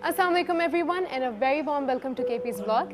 Assalamualaikum everyone and a very warm welcome to KP's vlog.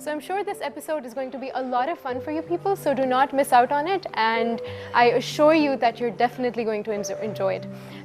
So I'm sure this episode is going to be a lot of fun for you people, so do not miss out on it and I assure you that you're definitely going to enjoy it.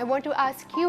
I want to ask you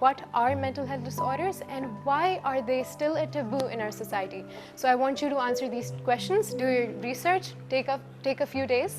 what are mental health disorders and why are they still a taboo in our society? So I want you to answer these questions, do your research, take a few days,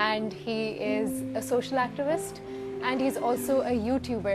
and he is a social activist and he is also a YouTuber.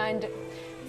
and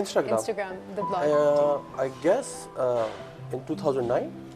Instagram, the blog. I guess in 2009.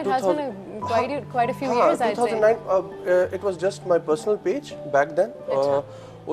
it has been quite a few years, I'd say. 2009. It was just my personal page back then.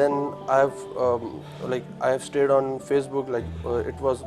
Then I have stayed on Facebook. It was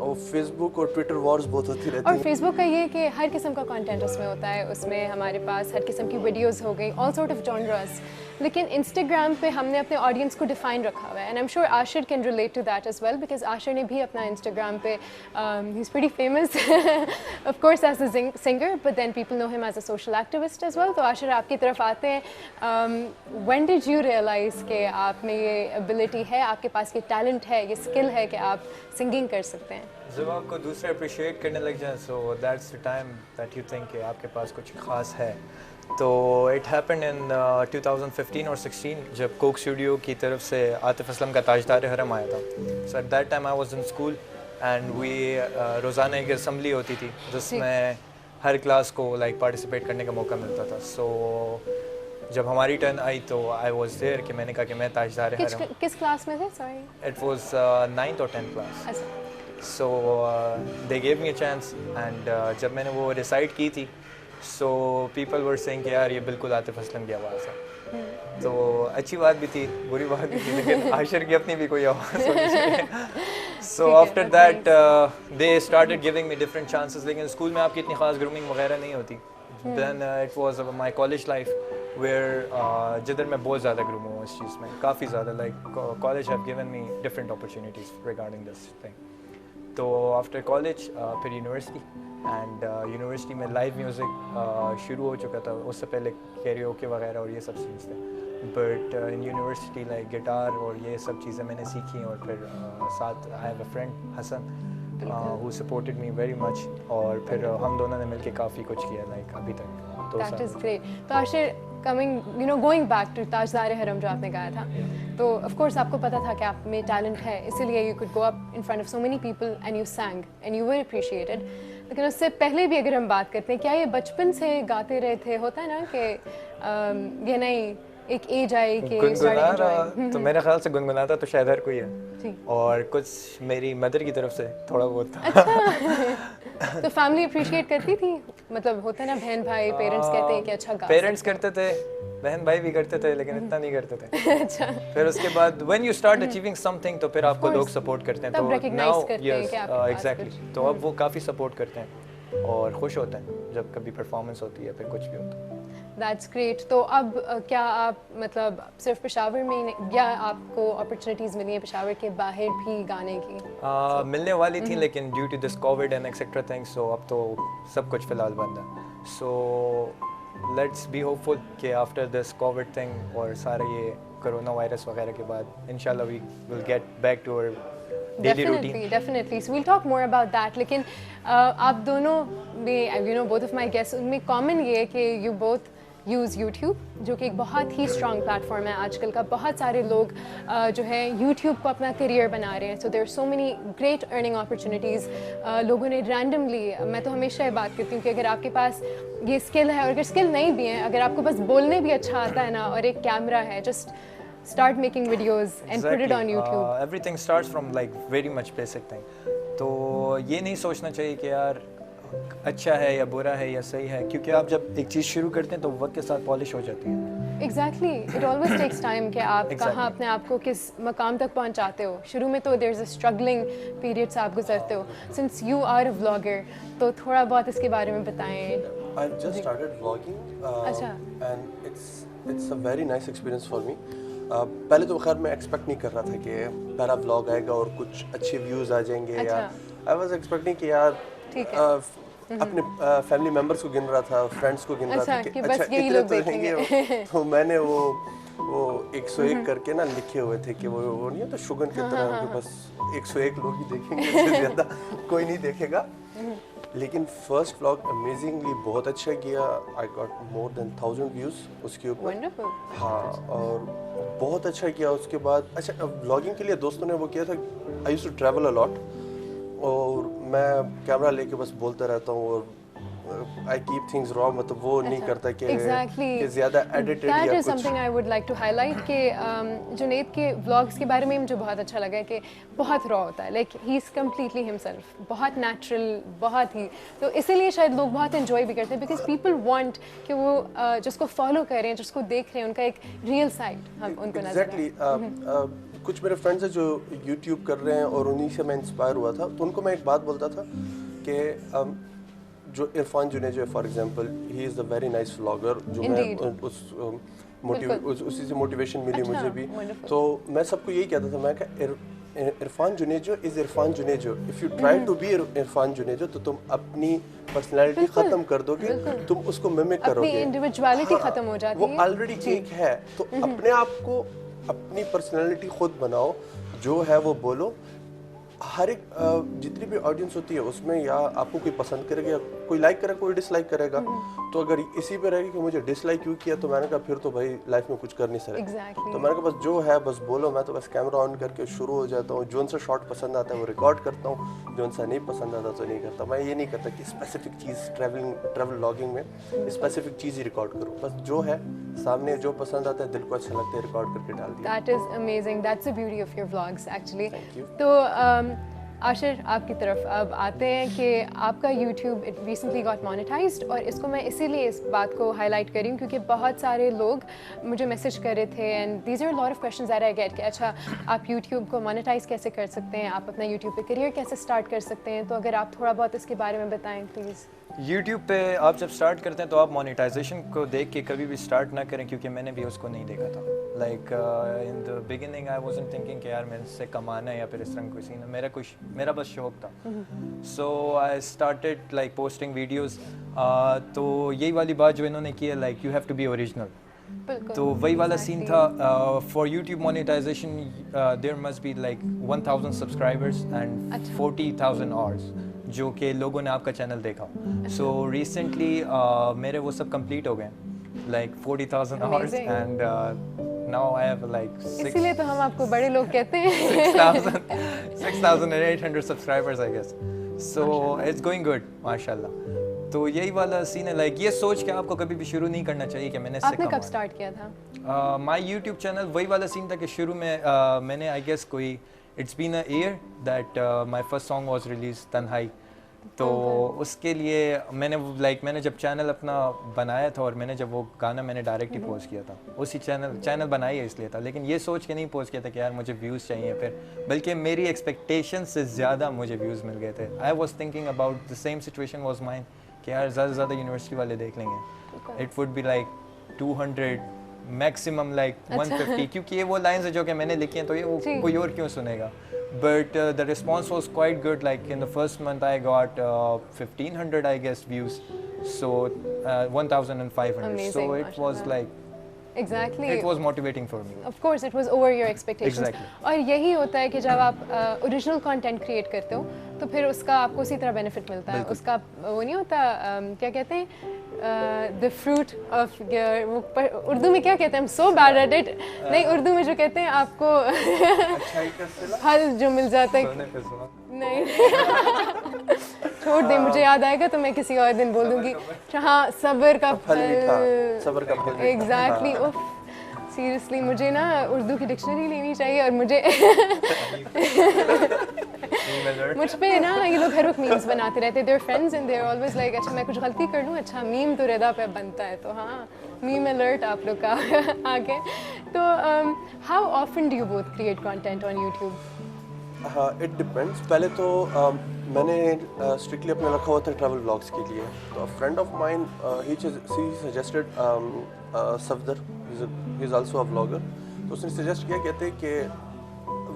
اور face بک اور Twitter wars بہت ہوتی رہتی اور ہیں. Face بک کا یہ کہ ہر قسم کا کانٹینٹ اس میں ہوتا ہے, اس میں ہمارے پاس ہر قسم کی ویڈیوز ہو گئی, آل سارٹ آف جانرز. لیکن انسٹاگرام پہ ہم نے اپنے آڈینس کو ڈیفائن رکھا ہوا ہے, and I am sure Aashir can relate to that as well, because Aashir نے بھی اپنا انسٹاگرام پہ ہی is pretty famous of course as a singer, but then people know him as a social activist as well. تو عاشر آپ کی طرف آتے ہیں, وین ڈیڈ یو ریئلائز کہ آپ میں یہ ابلٹی ہے, آپ کے پاس یہ ٹیلنٹ ہے, یہ اسکل ہے کہ آپ سنگنگ کر سکتے ہیں؟ جب آپ کو دوسرے اپریشیٹ کرنے لگ جائیں, so that's the time that you think کہ آپ کے پاس کچھ خاص ہے. تو اٹ ہیپنڈ ان 2015 اور 16 جب کوک اسٹوڈیو کی طرف سے عاطف اسلم کا تاجدار حرم آیا تھا. So at that time I was in school and we روزانہ ایک اسمبلی ہوتی تھی جس میں ہر کلاس کو لائک پارٹیسپیٹ کرنے کا موقع ملتا تھا. سو جب ہماری ٹرن آئی تو آئی واز دیئر کہ میں نے کہا کہ میں تاجدار حرم. کس کلاس میں تھے؟ سوری. اٹ واز 9th اور 10th class. So they give me a chance and جب میں نے وہ ریسائٹ کی تھی, سو پیپل ور سینگ کہ یار یہ بالکل عاطف اسلم کی آواز ہے. تو اچھی بات بھی تھی, بری بات بھی تھی, لیکن عاشر کی اپنی بھی کوئی آواز ہونی چاہیے. So after that they started giving me different chances. لیکن اسکول میں آپ کی اتنی خاص گرومنگ وغیرہ نہیں ہوتی. Then it was my college life where جدھر میں بہت زیادہ گروم ہوں اس چیز میں, کافی زیادہ. Like college have given me different opportunities regarding this thing. تو آفٹر کالج پھر یونیورسٹی, اینڈ یونیورسٹی میں لائیو میوزک شروع ہو چکا تھا. اس سے پہلے کیریوکے وغیرہ اور یہ سب چیز تھے, but in university like guitar اور یہ سب چیزیں میں نے سیکھی. اور پھر ساتھ I have a friend Hassan who supported me very much, اور پھر ہم دونوں نے مل کے کافی کچھ کیا لائک ابھی تک. That is great. تو عاشر گوئنگ بیک ٹو تاجدار حرم جو آپ نے کہا تھا, تو آف کورس آپ کو پتا تھا کہ آپ میں ٹیلنٹ ہے, اسی لیے you could go up in front of so many people and you sing and you were appreciated. لیکن اس سے پہلے بھی اگر ہم بات کرتے ہیں, کیا یہ بچپن سے گاتے رہے تھے؟ ہوتا ہے نا کہ یہ نہیں ایک ایج آئی کہ گنگنا رہا, تو میرے خیال سے گنگناتا تو شاید ہر کوئی ہے, اور کچھ میری مدر کی طرف سے تھوڑا بہت تھا. تو فیملی اپریشیٹ کرتی تھی؟ مطلب ہوتا ہے نا بہن بھائی, پیرنٹس کہتے ہیں کہ اچھا گا. پیرنٹس کرتے تھے, بہن بھائی بھی کرتے تھے, لیکن اتنا نہیں کرتے تھے. پھر اس کے بعد when you start achieving some thing تو پھر آپ کو لوگ سپورٹ کرتے ہیں. تو ناؤ یس ایگزیکٹلی, تو اب وہ کافی سپورٹ کرتے ہیں اور خوش ہوتے ہیں جب کبھی پرفارمنس ہوتی ہے, پھر کچھ بھی ہوتا ہے. That's great. تو اب کیا آپ مطلب صرف پشاور میں یا آپ کو اپرچونیٹیز ملی ہیں پشاور کے باہر بھی گانے کی؟ ملنے والی تھیں, لیکن due to this covid and etcetera things, so اب تو سب کچھ فی الحال بند ہے. So let's be hopeful کہ آفٹر دس کووڈ تھنگ اور سارا یہ کرونا وائرس وغیرہ کے بعد انشاءاللہ وی ول گیٹ بیک ٹو اور daily routine. Definitely so we'll talk more about that. لیکن آپ دونوں میں بوتھ آف مائی گیسٹ, ان میں کامن یہ ہے کہ یو بوتھ یوز یوٹیوب, جو کہ ایک بہت ہی اسٹرانگ پلیٹ فارم ہے آج کل کا. بہت سارے لوگ جو ہے یوٹیوب کو اپنا کریئر بنا رہے ہیں. So there are so many great earning opportunities. لوگوں نے رینڈملی, میں تو ہمیشہ یہ بات کرتی ہوں کہ اگر آپ کے پاس یہ اسکل ہے, اور اگر اسکل نہیں بھی ہے, اگر آپ کو بس بولنے بھی اچھا آتا ہے نا, اور ایک کیمرہ ہے, just start making videos and put it on YouTube. Everything starts from like very much basic thing. تو یہ نہیں سوچنا چاہیے کہ یار اچھا ہے یا برا ہے یا صحیح ہے, کیونکہ آپ جب ایک چیز شروع کرتے ہیں تو وقت کے ساتھ پالش ہو جاتی ہے. Exactly, it always takes time کہ آپ کہاں اپنے آپ کو کس مقام تک پہنچاتے ہو. شروع میں تو دیر از اے اسٹرگلنگ پیریڈ سے آپ گزرتے ہو. Since you are a vlogger, تو تھوڑا بہت اس کے بارے میں بتائیں. I've just started vlogging and it's a very nice experience for me. پہلے تو خیر میں ایکسپیکٹ نہیں کر رہا تھا کہ پہلا ولاگ آئے گا اور کچھ اچھے ویوز آ جائیں گے, یا آئی واز ایکسپیکٹنگ کہ یار اپنے فیملی ممبرس کو گن رہا تھا, فرینڈس کو گن رہا تھا کہ اچھا اتنے تو رہیں گے. تو میں نے وہ 101 کر کے نا لکھے ہوئے تھے کہ وہ نہیں ہے تو شگن کی طرح کہ بس 101 لوگ ہی دیکھیں گے, اس سے زیادہ کوئی نہیں دیکھے گا. لیکن فرسٹ ولاگ امیزنگلی بہت اچھا کیا. I got more then 1000 views اس کے اوپر. ہاں, اور بہت اچھا کیا. اس کے بعد اچھا ولاگنگ کے لیے دوستوں نے وہ کیا تھا, آئی یوز ٹو ٹریول اے لاٹ, اور میں کیمرہ لے کے بس بولتا رہتا ہوں, اور I keep things raw, مطلب وہ نہیں کرتا کہ زیادہ ایڈیٹڈ یا That کچھ. is something I would like to highlight کہ جنید کے vlogs کے بارے میں مجھے بہت اچھا لگا ہے کہ بہت را ہوتا ہے, like he is completely himself, بہت نیچرل, بہت ہی, تو اسی لیے شاید لوگ بہت انجوائے بھی کرتے ہیں because people want کہ وہ جس کو فالو کریں, جس کو دیکھ رہے ہیں, ان کا ایک ریئل سائڈ ہم ان کو نظر آئے. کچھ میرے فرینڈس ہیں جو یوٹیوب کر رہے ہیں اور انہیں سے میں انسپائر ہوا تھا, تو ان کو میں ایک بات بولتا تھا کہ جو عرفان جنیجو ہے for example, he is a very nice vlogger, جو میں اسی سے موٹیویشن ملی مجھے بھی. تو میں سب کو یہی کہتا تھا, میں کہ Irfan Junejo is Irfan Junejo, if you try to be Irfan Junejo تو تم اپنی پرسنالٹی ختم کر دو گے, تم اس کو ممک کرو گے, اپنی انڈیویجوالٹی ختم ہو جاتی ہے, وہ آلریڈی ایک ہے. تو اپنے آپ کو, اپنی پرسنالٹی خود بناؤ, جو ہے وہ بولو. ہر ایک جتنی بھی آڈینس ہوتی ہے اس میں یا آپ کو کوئی پسند کرے گا, کوئی لائک کرے گا, کوئی ڈس لائک کرے گا. تو اگر اسی پہ رہے گا کہ مجھے ڈس لائک کیوں کیا, تو میں نے کہا پھر تو بھائی لائف میں کچھ کر نہیں سکتے. تو میں نے کہا بس جو ہے بس بولو. میں تو بس کیمرہ آن کر کے شروع ہو جاتا ہوں, جو ان سے شارٹ پسند آتا ہے وہ ریکارڈ کرتا ہوں, جو ان سے نہیں پسند آتا تو نہیں کرتا. میں یہ نہیں کرتا کہ اسپیسیفک چیز ٹریول لاگنگ میں اسپیسیفک چیز ہی ریکارڈ کرو, بس جو ہے سامنے جو پسند آتا ہے, دل کو اچھا لگتا ہے, ریکارڈ کر کے ڈال دیا. That is amazing, that's the beauty of your vlogs actually. تو عاشر آپ کی طرف اب آتے ہیں کہ آپ کا YouTube it recently got monetised, اور اس کو میں اسی لیے اس بات کو ہائی لائٹ کر رہی ہوں کیونکہ بہت سارے لوگ مجھے میسیج کر رہے تھے, and these are lot of questions that I get کہ اچھا آپ یوٹیوب کو مانیٹائز کیسے کر سکتے ہیں, آپ اپنا یوٹیوب پہ کریئر کیسے اسٹارٹ کر سکتے ہیں. تو اگر آپ تھوڑا بہت اس کے بارے میں بتائیں پلیز. یوٹیوب پہ آپ جب اسٹارٹ کرتے ہیں تو آپ مانیٹائزیشن کو دیکھ کے کبھی بھی اسٹارٹ نہ کریں, کیونکہ میں نے بھی اس کو نہیں دیکھا تھا. Like in the beginning I wasn't thinking کہ یار میں اس سے کمانا ہے یا پھر اس طرح کوئی سین ہے, میرا بس شوق تھا. So I started like posting videos. تو یہی والی بات جو انہوں نے کی ہے, like you have to be original. تو وہی والا سین تھا. For YouTube monetization there must be like 1000 subscribers and 40,000 hours, جو کہ لوگوں نے آپ کا چینل دیکھا. سو ریسنٹلی میرے وہ سب کمپلیٹ ہو گئے, like 40,000 hours, and now I have like اسی لیے تو ہم آپ کو بڑے لوگ کہتے ہیں. 6,800 subscribers I guess. So it's going good ماشاء اللہ. تو یہی والا سین ہے, لائک یہ سوچ کے آپ کو کبھی بھی شروع نہیں کرنا چاہیے کہ میں نے. آپ نے کب اسٹارٹ کیا تھا مائی یوٹیوب چینل؟ وہی والا سین تھا کہ شروع میں میں نے آئی گیس کوئی it's been a year that my first song was release Tanhai. تو اس کے لیے میں نے جب چینل اپنا بنایا تھا, اور میں نے جب وہ گانا میں نے ڈائریکٹ ہی پوسٹ کیا تھا, اسی چینل بنائی ہے اس لیے تھا, لیکن یہ سوچ کے نہیں پوسٹ کیا تھا کہ یار مجھے ویوز چاہیے پھر, بلکہ میری ایکسپیکٹیشن سے زیادہ مجھے ویوز مل گئے تھے. I was thinking about the same situation was mine کہ یار زیادہ سے زیادہ یونیورسٹی والے دیکھ لیں گے, it would be like 200 maximum like 150, کیونکہ یہ وہ لائنز ہیں جو کہ میں نے لکھی ہیں, تو یہ کوئی اور کیوں سنے گا. But the response was quite good. Like in the first month I got 1,500 I guess views, so 1,500. Amazing, so it was like exactly, it was motivating for me. Of course it was over your expectations. Exactly. اور یہی ہوتا ہے کہ جب آپ original content create کرتے ہو تو پھر اس کا آپ کو اسی طرح بینیفٹ ملتا ہے. اس کا وہ نہیں ہوتا, کیا کہتے ہیں, the fruit of اردو میں کیا کہتے ہیں, سو بیڈ ایٹ اٹ. نہیں, اردو میں جو کہتے ہیں آپ کو پھل جو مل جاتا ہے. نہیں چھوڑ دیں, مجھے یاد آئے گا تو میں کسی اور دن بول دوں گی. ہاں, صبر کا پھل. ایگزیکٹلی. سیریسلی مجھے نا اردو کی ڈکشنری لینی چاہیے, اور مجھے مجھ پہ نا یہ لوگ ہر وقت میمز بناتے رہتے. Their friends and they're always like اچھا میں کچھ غلطی کر لوں, اچھا میم تو رضا پہ بنتا ہے. تو ہاں, میم الرٹ آپ لوگ کا آگے. تو how often do you both create content on YouTube? ہاں, اٹ ڈپینڈس. پہلے تو میں نے اسٹرکٹلی اپنا رکھا ہوا تھا ٹریول بلاگس کے لیے. تو friend of mine he suggested Safdar, he is also a blogger. تو اس نے سجیسٹ کیا, کہتے ہیں کہ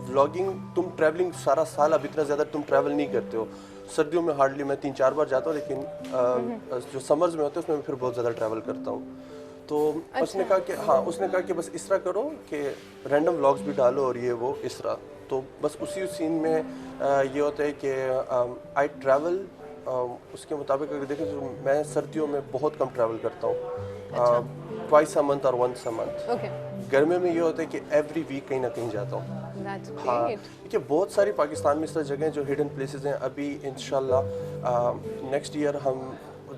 ولاگنگ, تم ٹریولنگ سارا سال اب اتنا زیادہ تم ٹریول نہیں کرتے ہو. سردیوں میں ہارڈلی میں 3-4 بار جاتا ہوں, لیکن جو سمرز میں ہوتے ہیں اس میں پھر بہت زیادہ ٹریول کرتا ہوں. تو اس نے کہا کہ بس اس طرح کرو کہ رینڈم ولاگس بھی ڈالو اور یہ وہ اس طرح. تو بس اسی سین میں یہ ہوتا ہے کہ آئی ٹریول اس کے مطابق. اگر دیکھیں تو میں سردیوں میں بہت کم ٹریول کرتا ہوں, ٹوائس اے منتھ اور ونس اے منتھ. گرمیوں میں یہ ہوتا ہے کہ ایوری ویک کہیں نہ کہیں جاتا ہوں. ہاں, کیونکہ بہت ساری پاکستان میں اس طرح جگہیں جو ہڈن پلیسز ہیں. ابھی انشاءاللہ نیکسٹ ایئر ہم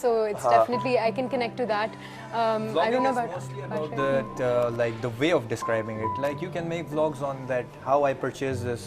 so it's definitely I can connect to that. I don't know about mostly about that, like the way of describing it. Like you can make vlogs on that, how I purchased this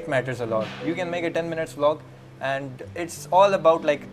it matters a lot. You can make a 10 minutes vlog, and it's all about like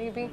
maybe.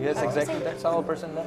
yes exactly, that's how a person does.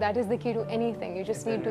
That is the key to anything. You just need to.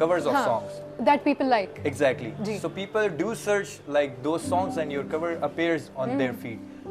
covers of songs that people like. Exactly. So people do search like those songs and your cover appears on their feed.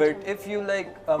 But if you like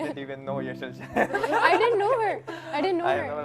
I didn't know her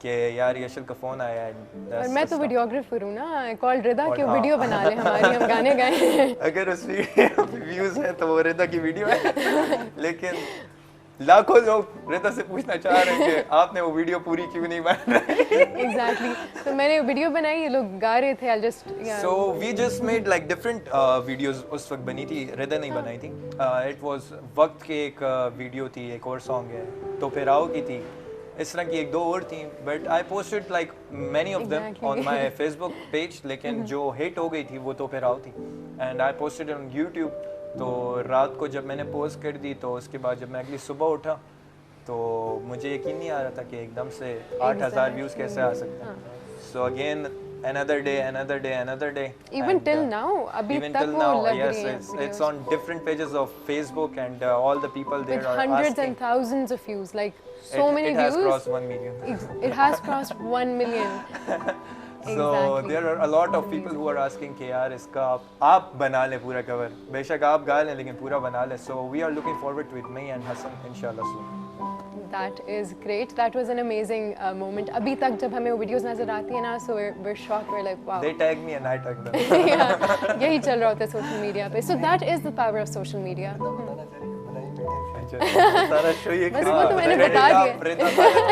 کہ یار یشل کا phone آیا ہے. اور میں تو videographer ہوں نا, کال رضا کہ ویڈیو بنا لے ہماری, ہم گانے گائیں. اگر اس ویوز ہیں تو وہ رضا کی ویڈیو ہے, لیکن لاکھوں لوگ رضا سے پوچھنا چاہ رہے ہیں کہ آپ نے وہ ویڈیو پوری کیوں نہیں بنا رہے. ایگزیکٹلی, تو میں نے ویڈیو بنائی, یہ لوگ گا رہے تھے. So we just made like different videos. اس وقت بنی تھی, رضا نہیں بنائی تھی. اٹ واز وقت کی ایک ویڈیو تھی, ایک اور سانگ ہے تو پھر آؤ کی تھی, اس طرح کی ایک دو اور تھیں. But I posted like many of them on my Facebook page, لیکن جو ہٹ ہو گئی تھی وہ تو پھر آؤ تھی. And I posted on YouTube. تو رات کو جب میں نے پوسٹ کر دی تو اس کے بعد جب میں اگلی صبح اٹھا تو مجھے یقین نہیں آ رہا تھا کہ ایک دم سے 8,000 ویوز کیسے آ سکتے ہیں. So again another day even till now abhi tak wo lag yes, it's on different pages of Facebook and all the people there with are hundreds asking. and thousands of views, like so many It has views. crossed 1 million. It has crossed 1 million. So there are a lot of people who are asking کہ یار اس کا آپ بنا لیں پورا کور. بے شک آپ گا لیں لیکن پورا بنا لیں. So we are looking forward to it, me and Hassan, inshallah soon. That is great. That was an amazing moment. Abhi tak jab hame wo videos nazar aati hai na, so we're shocked. We're like, wow. They tag me and I tag them. Yeah, yahi chal raha hota hai social media pe. So that is the power of social media. سارا شو یہ بس وہ تو میں نے بتا دیا.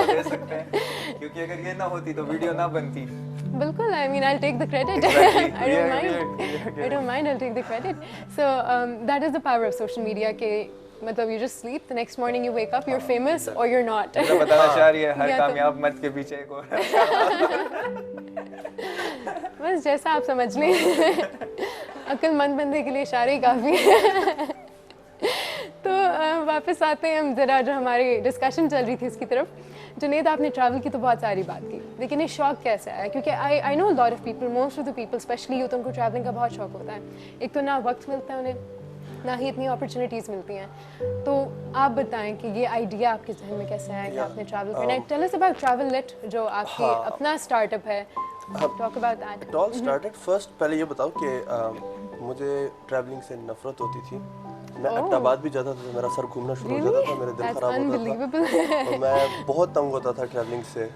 دے سکتے ہیں کیونکہ اگر یہ نہ ہوتی تو ویڈیو نہ بنتی. بالکل, I mean, I'll take the credit. I don't mind, I'll take the credit. So that is the power of social media کہ مطلب you just sleep, the next morning you wake up, you're famous or you're not. بتانا چاہ رہی ہے ہر کامیاب مرد کے پیچھے ایک اور. بس جیسا آپ سمجھ لیں, عقل مند بندے کے لیے اشارے ہی کافی ہے. تو واپس آتے ہیں ہم ذرا جو ہماری ڈسکشن چل رہی تھی اس کی طرف. جنید, آپ نے ٹریول کی تو بہت ساری بات کی, لیکن یہ شوق کیسے آیا؟ کیونکہ I know lot of people, most of the people especially youth, ان کو ٹریولنگ کا بہت شوق ہوتا ہے. ایک تو نہ وقت ملتا ہے انہیں, نہ ہی اتنی اپرچونیٹیز ملتی ہیں. تو آپ بتائیں کہ یہ آئیڈیا آپ کے ذہن میں کیسے آیا کہ آپ نے ٹریول کرنا ہے؟ ٹیل اس اباؤٹ ٹریول لٹ, جو آپ کی اپنا اسٹارٹ اپ ہے. Talk about that. It all started first, پہلے یہ بتاؤ کہ مجھے ٹریولنگ سے نفرت ہوتی تھی. میں احمد آباد بھی جاتا تھا تو میرا سر گھومنا شروع ہو جاتا تھا, میرے دل خراب ہوتا تھا, اور میں بہت تنگ ہوتا تھا ٹریولنگ سے.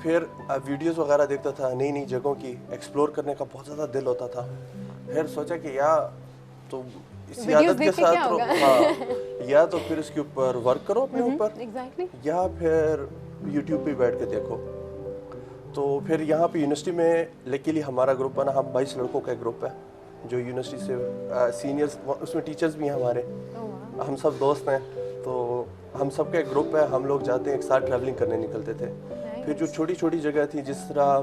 پھر ویڈیوز وغیرہ دیکھتا تھا نئی نئی جگہوں کی, ایکسپلور کرنے کا بہت زیادہ دل ہوتا تھا. پھر سوچا کہ تو اسی عادت کے ساتھ یا تو پھر اس کے اوپر ورک کرو اپنے اوپر, یا پھر یوٹیوب پہ بیٹھ کے دیکھو. تو پھر یہاں پہ یونیورسٹی میں لیکلی ہمارا گروپ ہے نا, ہم 22 لڑکوں کا ایک گروپ ہے جو یونیورسٹی سے سینئرس, اس میں ٹیچرز بھی ہیں ہمارے, ہم سب دوست ہیں. تو ہم سب کا ایک گروپ ہے, ہم لوگ جاتے ہیں ایک ساتھ ٹریولنگ کرنے نکلتے تھے. پھر جو چھوٹی چھوٹی جگہ تھی, جس طرح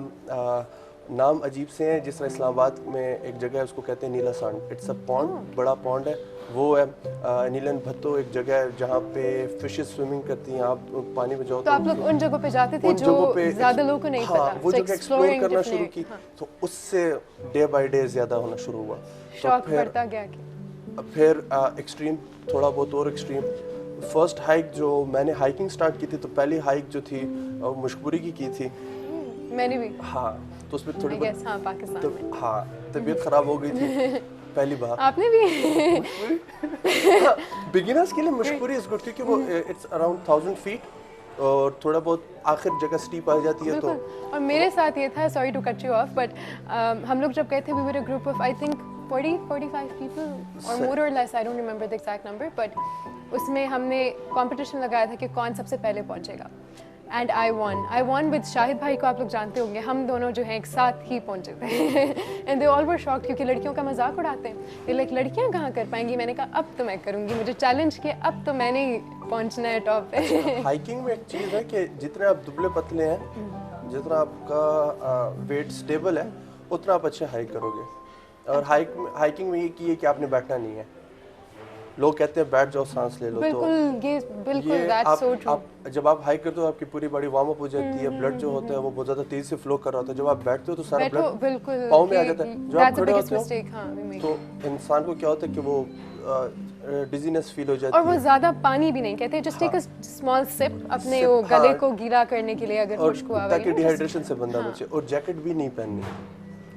نام عجیب سے ہیں, جس طرح اسلام آباد میں ایک جگہ ہے اس کو کہتے ہیں نیلا سانڈ, اٹس اے پونڈ, بڑا پونڈ ہے وہ ہے. نیلن بھتو ایک جگہ ہے جہاں پہ فشز سوئمنگ کرتی ہیں, آپ پانی میں جاؤ تو آپ لوگ ان جگہوں پہ جاتے تھے جو زیادہ لوگوں کو نہیں پتا, وہ جگہ ایکسپلور کرنا شروع کی. تو اس سے ڈے بائی ڈے زیادہ ہونا شروع ہوا, شوق بڑھتا گیا. پھر ایکسٹریم, تھوڑا بہت اور ایکسٹریم. فرسٹ ہائیک جو میں نے ہائیکنگ سٹارٹ کی تھی, تو پہلی ہائیک جو تھی مشکوری کی تھی میں نے بھی. ہاں, تو اس میں تھوڑی پاکستان میں ہاں طبیعت خراب ہو گئی تھی پہلی بار. آپ نے بھی بگنرز کے لیے مشکوری از گڈ, کیونکہ وہ اٹس اراؤنڈ 1000 فیٹ اور تھوڑا بہت آخر جگہ اسٹیپ آ جاتی ہے. تو اور میرے ساتھ یہ تھا, sorry to cut you off, but ہم لوگ جب گئے تھے, we were a group of I think 40-45 people or more or less, I don't remember the exact number, but اس میں ہم نے کمپٹیشن لگایا تھا کہ کون سب سے پہلے پہنچے گا. اینڈ آئی وان ود شاہد بھائی کو آپ لوگ جانتے ہوں گے, ہم دونوں جو ہیں ایک ساتھ ہی پہنچے تھے. And they all were shocked, کیونکہ لڑکیوں کا مذاق اڑاتے ہیں, یہ لائک لڑکیاں کہاں کر پائیں گی. میں نے کہا اب تو میں کروں گی, مجھے چیلنج کیا, اب تو میں نے پہنچنا ہے ٹاپ پہ. ہائیکنگ میں ایک چیز ہے کہ جتنے آپ دبلے پتلے ہیں, جتنا آپ کا ویٹ اسٹیبل ہے, اتنا آپ اچھے ہائیک کرو گے. اور ہائیکنگ میں یہ کی ہے کہ آپ نے بیٹھنا نہیں ہے. لوگ کہتے ہیں بیٹھ جاؤ سانس لے لو, تو آپ جب آپ ہائیک کرتے ہو آپ کی پوری باڈی وارم اپ ہو جاتی ہے, بلڈ جو ہوتا ہے وہ بہت زیادہ تیزی سے فلو کر رہا ہوتا ہے. جب آپ بیٹھتے ہو تو سارا بلڈ پاؤں میں آ جاتا ہے. جب آپ کھڑے ہوتے ہو تو انسان کو کیا ہوتا ہے کہ وہ ڈیزینس فیل ہو جاتی ہے. اور وہ زیادہ پانی بھی نہیں کہتے, جسٹ ٹیک اے اسمال سپ اپنے وہ گلے کو گیلا کرنے کے لیے, اگر خشک ہوا تاکہ ڈی ہائیڈریشن سے بندہ بچے. اور جیکٹ بھی نہیں پہننی,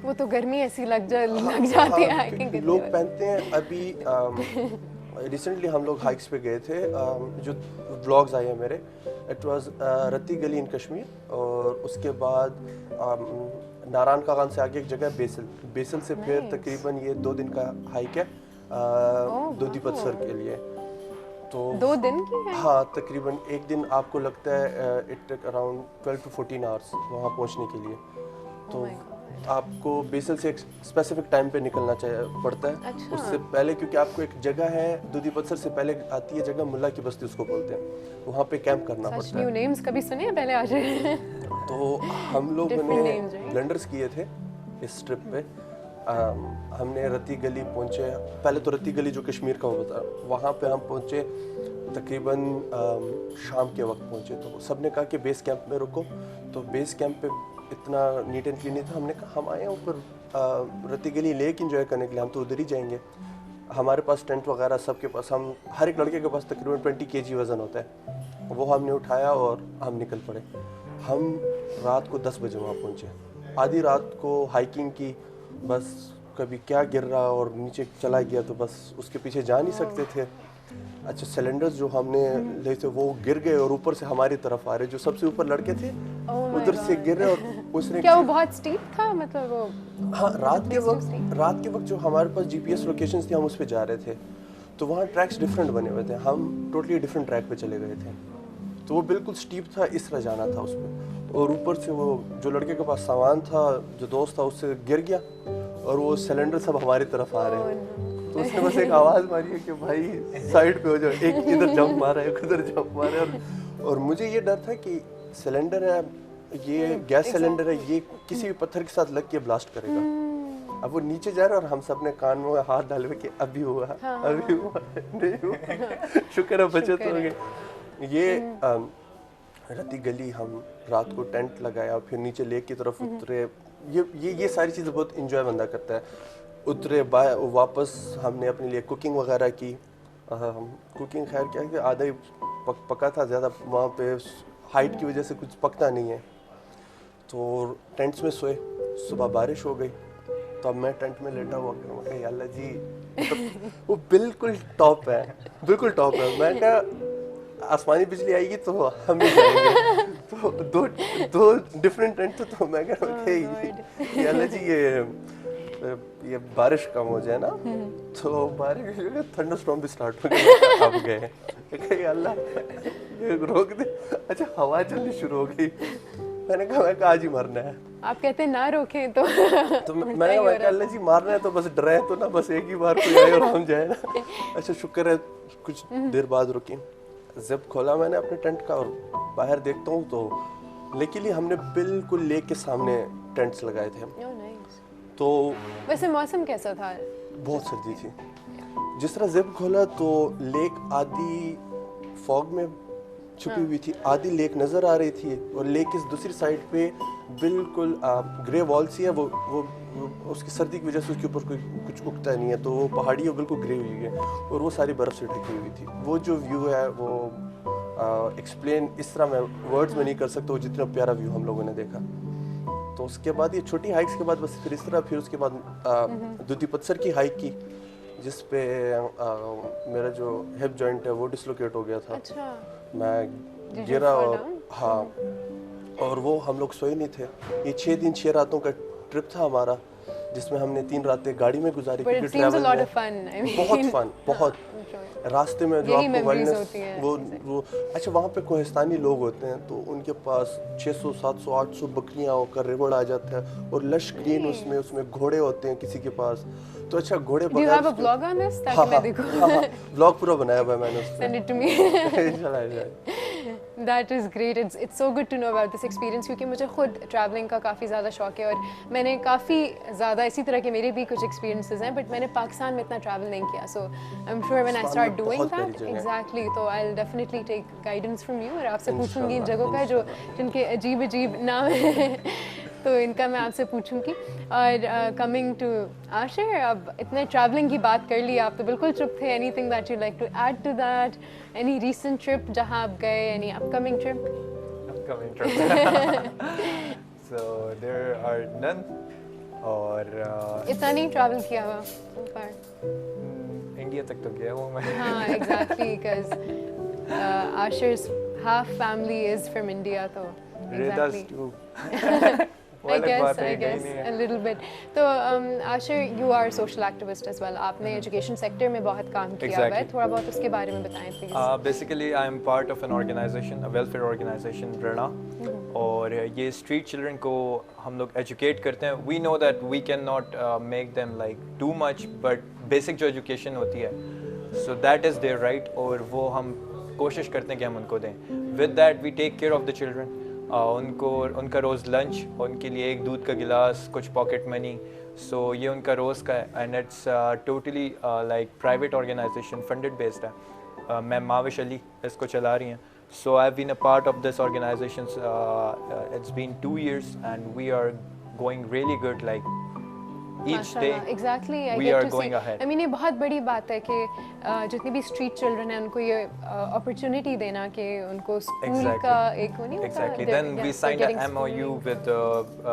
وہ تو گرمی ایسی لگ جاتی ہے. لوگ پہنتے ہیں ابھی ریسنٹلی ہم لوگ ہائکس پہ گئے تھے, جو ولاگز آئے ہیں میرے, اٹ واز رتی گلی ان کشمیر, اور اس کے بعد ناران کاغان سے آگے ایک جگہ ہے بیسل سے پھر تقریباً یہ 2 دن کا ہائک ہے دودھی پتھر کے لیے. تو 2 دن کی ہے؟ ہاں تقریباً ایک دن آپ کو لگتا ہے it take around 12 to 14 hours وہاں پہنچنے کے لیے. تو آپ کو بیسل سے ایک اسپیسیفک ٹائم پہ نکلنا پڑتا ہے. اس سے پہلے کیونکہ آپ کو ایک جگہ ہے دودھی پتھر سے پہلے آتی ہے جگہ ملا کی بستی اس کو بولتے ہیں, وہاں پہ کیمپ کرنا پڑتا ہے. نیو نیمز کبھی سنے ہیں پہلے آ جائے. تو ہم لوگوں نے بلنڈرز کیے تھے اس ٹرپ پہ. ہم نے رتی گلی پہنچے, پہلے تو رتی گلی جو کشمیر کا ہوتا ہے وہاں پہ ہم پہنچے تقریباً شام کے وقت پہنچے. تو سب نے کہا کہ بیس کیمپ میں رکو, تو بیس کیمپ پہ اتنا نیٹ اینڈ کلین نہیں تھا. ہم نے کہا ہم آئے ہیں اوپر رتی گلی لیک انجوائے کرنے کے لیے, ہم تو ادھر ہی جائیں گے. ہمارے پاس ٹینٹ وغیرہ سب کے پاس, ہم ہر ایک لڑکے کے پاس تقریباً 20 kg وزن ہوتا ہے, وہ ہم نے اٹھایا اور ہم نکل پڑے. ہم رات کو 10 بجے وہاں پہنچے, آدھی رات کو ہائکنگ کی, بس کبھی کیا گر رہا اور نیچے چلا گیا تو بس اس کے پیچھے جا نہیں سکتے تھے. اچھا سلنڈرز جو ہم نے لے تھے وہ گر گئے اور اوپر سے ہماری طرف آ رہے, جو سب سے اوپر لڑکے تھے ادھر سے گر رہے. اور اس نے کیا وہ بہت اسٹیپ تھا مطلب وہ؟ ہاں رات کے وقت جو ہمارے پاس جی پی ایس لوکیشنز تھی ہم اس پہ جا رہے تھے, تو وہاں ٹریکس ڈفرینٹ بنے ہوئے تھے. ہم ٹوٹلی ڈفرینٹ ٹریک پہ چلے گئے تھے, تو وہ بالکل اسٹیپ تھا, اس طرح جانا تھا اس پہ. اور اوپر سے وہ جو لڑکے کے پاس سامان تھا, جو دوست تھا, اس سے گر گیا اور وہ سلنڈر سب ہماری طرف آ رہے ہیں. تو اس نے بس ایک آواز ماری ہے کہ بھائی سائڈ پہ ہو جاؤ, ایک ادھر جمپ مارا ہے, ایک ادھر جمپ مارا ہے. اور مجھے یہ ڈر تھا کہ سلنڈر ہے, یہ گیس سلنڈر ہے, یہ کسی بھی پتھر کے ساتھ لگ کے بلاسٹ کرے گا. اب وہ نیچے جا رہا ہے اور ہم سب نے کان میں ہاتھ ڈالے ہوئے کہ ابھی ہوا ابھی ہوا نہیں ہوا, شکر ہے بچت ہو گئی. یہ رتی گلی ہم رات کو ٹینٹ لگایا, پھر نیچے لیک کی طرف اترے. یہ ساری چیزیں بہت انجوائے بندہ کرتا ہے. اترے واپس ہم نے اپنے لیے کوکنگ وغیرہ کی. کوکنگ خیر کیا کہ آدھا ہی پکا تھا, زیادہ وہاں پہ ہائٹ کی وجہ سے کچھ پکتا نہیں ہے. تو ٹینٹس میں سوئے, صبح بارش ہو گئی, تو اب میں ٹینٹ میں لیٹا ہوا کہ یا اللہ جی, وہ بالکل ٹاپ ہے, بالکل ٹاپ ہے. میں کہا آسمانی بجلی آئے گی تو ہم بھی جائیں گے. تو دو ڈفرینٹ ٹینٹ تھے, تو میں کہہ رہا کہ یا اللہ جی یہ بارش کم ہو جائے نا. تو بارش تھنڈر اسٹارم بھی اسٹارٹ ہو گیا, اب گئے کہ یا اللہ روک دے. اچھا ہوا چلنی شروع ہو گئی, میں نے کہا آج ہی مرنا ہے. آپ کہتے ہیں نہ روکیں تو میں نے کہا اللہ جی مارنا ہے تو بس ڈرائے تو نا, بس ایک ہی بار کوئی آئے اور ہم جائیں نا. اچھا شکر ہے کچھ دیر بعد رکی, زپ کھولا میں نے اپنے ٹینٹ کا اور باہر دیکھتا ہوں تو لیکلی ہم نے بالکل لیک کے سامنے ٹینٹس لگائے تھے. تو ویسے موسم کیسا تھا؟ بہت سردی تھی. جس طرح زپ کھولا تو لیک آدھی فوگ میں چھپی ہوئی تھی, آدھی لیک نظر آ رہی تھی, اور لیک کی دوسری سائڈ پہ بالکل گرے وال سی ہے, وہ اس کی سردی کی وجہ سے اس کے اوپر کوئی کچھ اگتا نہیں ہے, تو وہ پہاڑی بالکل گرے ہوئی ہے اور وہ ساری برف سے ڈھکی ہوئی تھی. وہ جو ویو ہے وہ ایکسپلین اس طرح میں ورڈز میں نہیں کر سکتا, وہ جتنا پیارا ویو ہم لوگوں نے دیکھا. تو اس کے بعد یہ چھوٹی ہائکس کے بعد بس پھر اس طرح, پھر اس کے بعد دودھی پتھر کی ہائک کی, جس پہ میرا جو ہپ جوائنٹ ہے وہ ڈسلوکیٹ ہو گیا تھا. میں گرا اور ہاں, اور وہ ہم لوگ سوئے نہیں تھے. یہ 6 دن 6 راتوں کا ٹرپ تھا ہمارا, جس میں ہم نے 3 راتیں گاڑی میں گزاری. بہت فن, بہت. راستے میں جو آپ کو وائلڈنس وہ اچھا وہاں پہ کوہستانی لوگ ہوتے ہیں, تو ان کے پاس 600 700 800 بکریاں ہو کر ریوڑ آ جاتا ہے, اور لش گرین اس میں گھوڑے ہوتے ہیں کسی کے پاس. تو اچھا گھوڑے ولاگ پورا بنایا ہوا ہے میں نے. That is great. It's so good to know about this experience کیونکہ مجھے خود ٹریولنگ کا کافی زیادہ شوق ہے, اور میں نے کافی زیادہ اسی طرح کے میرے بھی کچھ ایکسپیرینسز ہیں, بٹ میں نے پاکستان میں اتنا ٹریول نہیں کیا. So I am sure when I start doing that exactly, تو I will definitely take guidance from you, اور آپ سے پوچھوں گی ان جگہوں کا جو جن کے عجیب عجیب نام ہیں, تو ان کا میں آپ سے پوچھوں گی. اور کمنگ ٹو عاشر, اب اتنے ٹریولنگ کی بات کر لی, آپ تو بالکل چپ تھے. Anything that you like to add to that, any recent trip جہاں آپ گئے, any upcoming trip? So there are none. اور اتنا نہیں ٹریول کیا ہوا so far. انڈیا تک تو گیا ہوں میں. ہاں exactly because Asher's half family is from India تو Rida's exactly. too. I guess a little bit. تو Asher, you are a social activist as well. آپ نے ایجوکیشن سیکٹر میں بہت کام کیا ہوا ہے, تھوڑا بہت اس کے بارے میں بتائیں please. Basically I am part of an organization, a welfare organization, Rana. اور یہ اسٹریٹ چلڈرن کو ہم لوگ ایجوکیٹ کرتے ہیں. We know that we can not make them like too much, but basic جو ایجوکیشن ہوتی ہے so that is there right, اور وہ ہم کوشش کرتے ہیں کہ ہم ان کو دیں. With that we take care of the children. ان کو ان کا روز لنچ, ان کے لیے ایک دودھ کا گلاس, کچھ پاکٹ منی, سو یہ ان کا روز کا ہے. And it's totally like private organization, funded based ہے. میم ماوش علی اس کو چلا رہی ہیں. So I've been a part of this organization. It's been 2 years and we are going really good. Like each day exactly, we are going ahead. I mean یہ بہت بڑی بات ہے کہ جتنے بھی اسٹریٹ چلڈرن ہیں ان کو یہ اپرچونٹی دینا کہ ان کو اسکول کا ایک وہ نہیں ہوتا. Exactly. Then we signed a MOU with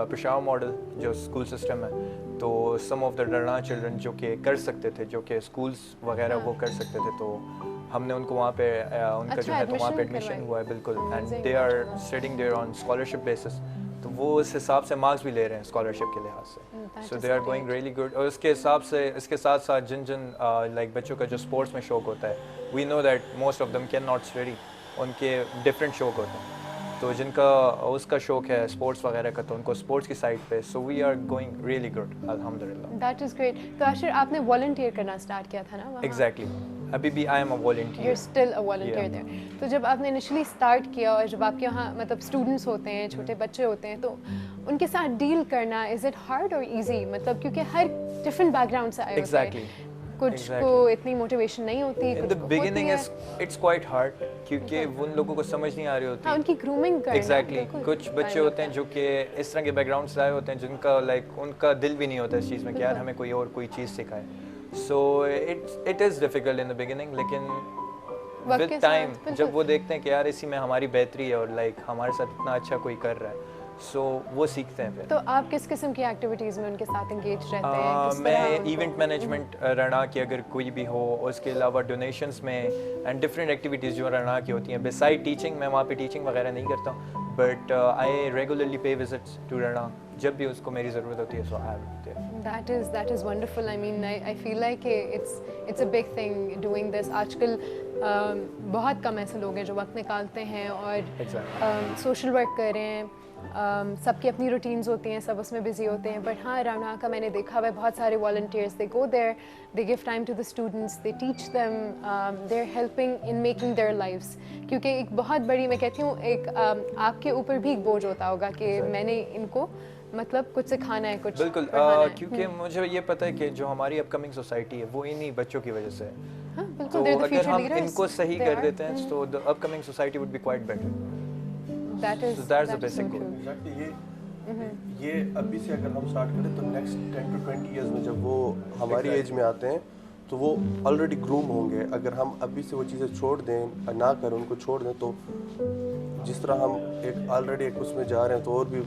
Peshawar model جو اسکول سسٹم ہے. تو some of the Rana children جو کہ کر سکتے تھے, جو کہ اسکولس وغیرہ وہ کر سکتے تھے, تو ہم نے ان کو وہاں پہ ان کا جو ہے تو وہاں پہ ایڈمیشن ہوا ہے بالکل. And they are studying there on scholarship basis, تو وہ اس حساب سے مارکس بھی لے رہے ہیں اسکالرشپ کے لحاظ سے. So they are going really good. اور اس کے حساب سے اس کے ساتھ ساتھ جن لائک بچوں کا جو اسپورٹس میں شوق ہوتا ہے, we know that most of them can not study, ان کے ڈفرینٹ شوق ہوتے ہیں. تو جن کا اس کا شوق ہے اسپورٹس وغیرہ کا, تو ان کو اسپورٹس کی سائڈ پہ. So we are going really good الحمدللہ. That is great. تو Asher آپ نے والنٹیئر کرنا اسٹارٹ کیا تھا نا وہاں؟ ایگزیکٹلی. ابھی بھی I am a volunteer. You still a volunteer there. تو جب آپ نے انیشلی اسٹارٹ کیا اور جب آپ کے یہاں مطلب اسٹوڈنٹس ہوتے ہیں, چھوٹے بچے ہوتے ہیں, تو ان کے ساتھ ڈیل کرنا از اٹ ہارڈ اور ایزی؟ مطلب کیونکہ ہر ڈفرینٹ بیک گراؤنڈ سے آئے ہوتے ہیں, کچھ کو اتنی موٹیویشن نہیں ہوتی. In the beginning it's quite hard کیونکہ ان لوگوں کو سمجھ نہیں آ رہی ہوتی. ہاں ان کی گرومنگ کرنا. ایگزیکٹلی. کچھ بچے ہوتے ہیں جو کہ اس طرح کے بیک گراؤنڈ سے آئے ہوتے ہیں جن کا لائک ان کا دل بھی نہیں ہوتا اس چیز میں کہ یار ہمیں کوئی اور کوئی چیز سکھائے. سو it is difficult in the beginning, لیکن with time جب وہ دیکھتے ہیں کہ یار اسی میں ہماری بہتری ہے اور لائک ہمارے ساتھ اتنا اچھا کوئی کر رہا ہے, سو وہ سیکھتے ہیں پھر. تو آپ کس قسم کی ایکٹیویٹیز میں ان کے ساتھ انگیج رہتے ہیں؟ میں ایونٹ مینجمنٹ رنا کی اگر کوئی بھی ہو, اور اس کے علاوہ ڈونیشنس میں اینڈ ڈفرینٹ ایکٹیویٹیز جو رنا کی ہوتی ہیں. بسائڈ ٹیچنگ, میں وہاں پہ ٹیچنگ وغیرہ نہیں کرتا ہوں, but I regularly pay visits to Rana جب بھی اس کو میری ضرورت ہوتی ہے. سو that is wonderful. I mean I feel like it's a big thing doing this. آج کل بہت کم ایسے لوگ ہیں جو وقت نکالتے ہیں اور سوشل ورک کر رہے ہیں. سب کی اپنی روٹینز ہوتی ہیں, سب اس میں بزی ہوتے ہیں. بٹ ہاں رانا کا میں نے دیکھا ہوا ہے بہت سارے volunteers, they go there, they give time to the students, they teach them, they are helping in making their lives. کیونکہ ایک بہت بڑی, میں کہتی ہوں, ایک آپ کے اوپر بھی ایک بوجھ ہوتا ہوگا کہ میں نے ان کو مطلب کچھ سکھانا ہے, کچھ بالکل. کیونکہ مجھے یہ پتہ ہے کہ جو ہماری اپ کمنگ سوسائٹی ہے وہ انہی بچوں کی وجہ سے ہے. تو اگر ہم ان کو صحیح کر دیتے ہیں تو the upcoming society would be quite better. That is the basic goal. یہ ابھی سے اگر ہم اسٹارٹ کریں تو نیکسٹ 10 to 20 ایئرز میں جب وہ ہماری ایج میں آتے ہیں تو وہ آلریڈی گروم ہوں گے. اگر ہم ابھی سے وہ چیزیں چھوڑ دیں, نہ کریں, ان کو چھوڑ دیں, تو جس طرح ہم ایک آلریڈی ایک اس میں جا رہے ہیں تو اور بھی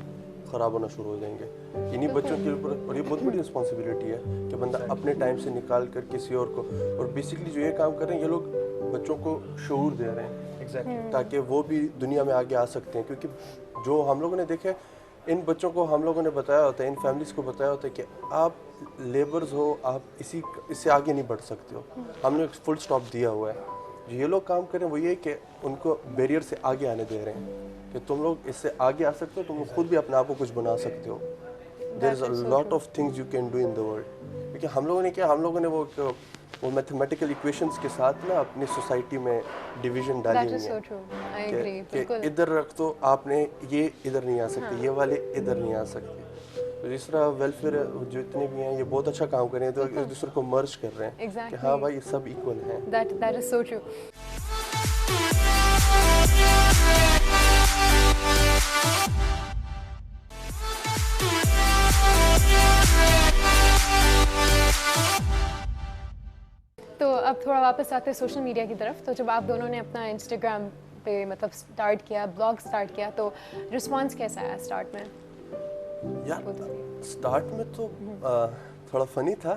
خراب ہونا شروع ہو جائیں گے. انہیں بچوں کے اوپر, اور یہ بہت بڑی رسپانسبلٹی ہے کہ بندہ اپنے ٹائم سے نکال کر کسی اور کو, اور بیسکلی جو یہ کام کر رہے ہیں یہ لوگ بچوں کو شعور دے رہے ہیں تاکہ وہ بھی دنیا میں آگے آ سکتے ہیں. کیونکہ جو ہم لوگوں نے دیکھے, ان بچوں کو ہم لوگوں نے بتایا ہوتا ہے, ان فیملیز کو بتایا ہوتا ہے کہ آپ لیبرز ہو, آپ اس سے آگے نہیں بڑھ سکتے ہو. ہم نے ایک فل اسٹاپ دیا ہوا ہے. جو یہ لوگ کام کریں وہ یہ کہ ان کو بیریئر سے آگے آنے دے رہے ہیں کہ تم لوگ اس سے آگے آ سکتے ہو, تم خود بھی اپنے آپ کو کچھ بنا سکتے ہو. There is a lot of things you can do in the world. کیونکہ ہم لوگوں نے کیا, ہم لوگوں نے وہ میتھمیٹیکل ایکویشنس کے ساتھ نا اپنی سوسائٹی میں ڈویژن ڈالی ہوئی ہے کہ ادھر رکھ دو, آپ نے یہ ادھر نہیں آ سکتے, یہ والے ادھر نہیں آ سکتے. تو جس طرح ویلفیئر جو اتنے بھی ہیں یہ بہت اچھا کام کر رہے ہیں, تو ایک دوسرے کو مرج کر رہے ہیں کہ ہاں بھائی سب ایکول ہیں. That is so true. تو اب تھوڑا واپس آتے ہیں سوشل میڈیا کی طرف. تو جب آپ دونوں نے اپنا انسٹاگرام پہ مطلب اسٹارٹ کیا, بلاگ اسٹارٹ کیا, تو رسپانس کیسا آیا اسٹارٹ میں؟ یار اسٹارٹ میں تو تھوڑا فنی تھا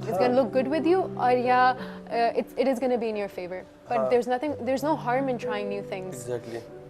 it's going to look good with you, or it is going to be in your favor, but there's no harm in trying new things. Exactly.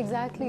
Exactly.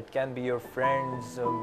It can be your friends.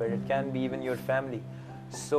but it can be even your family. So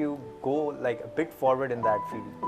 you go like a bit forward in that field,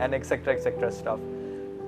and etc stuff.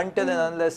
Until and unless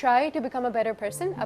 try to become a better person.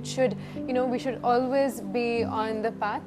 It should, we should always be on the path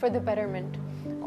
for the betterment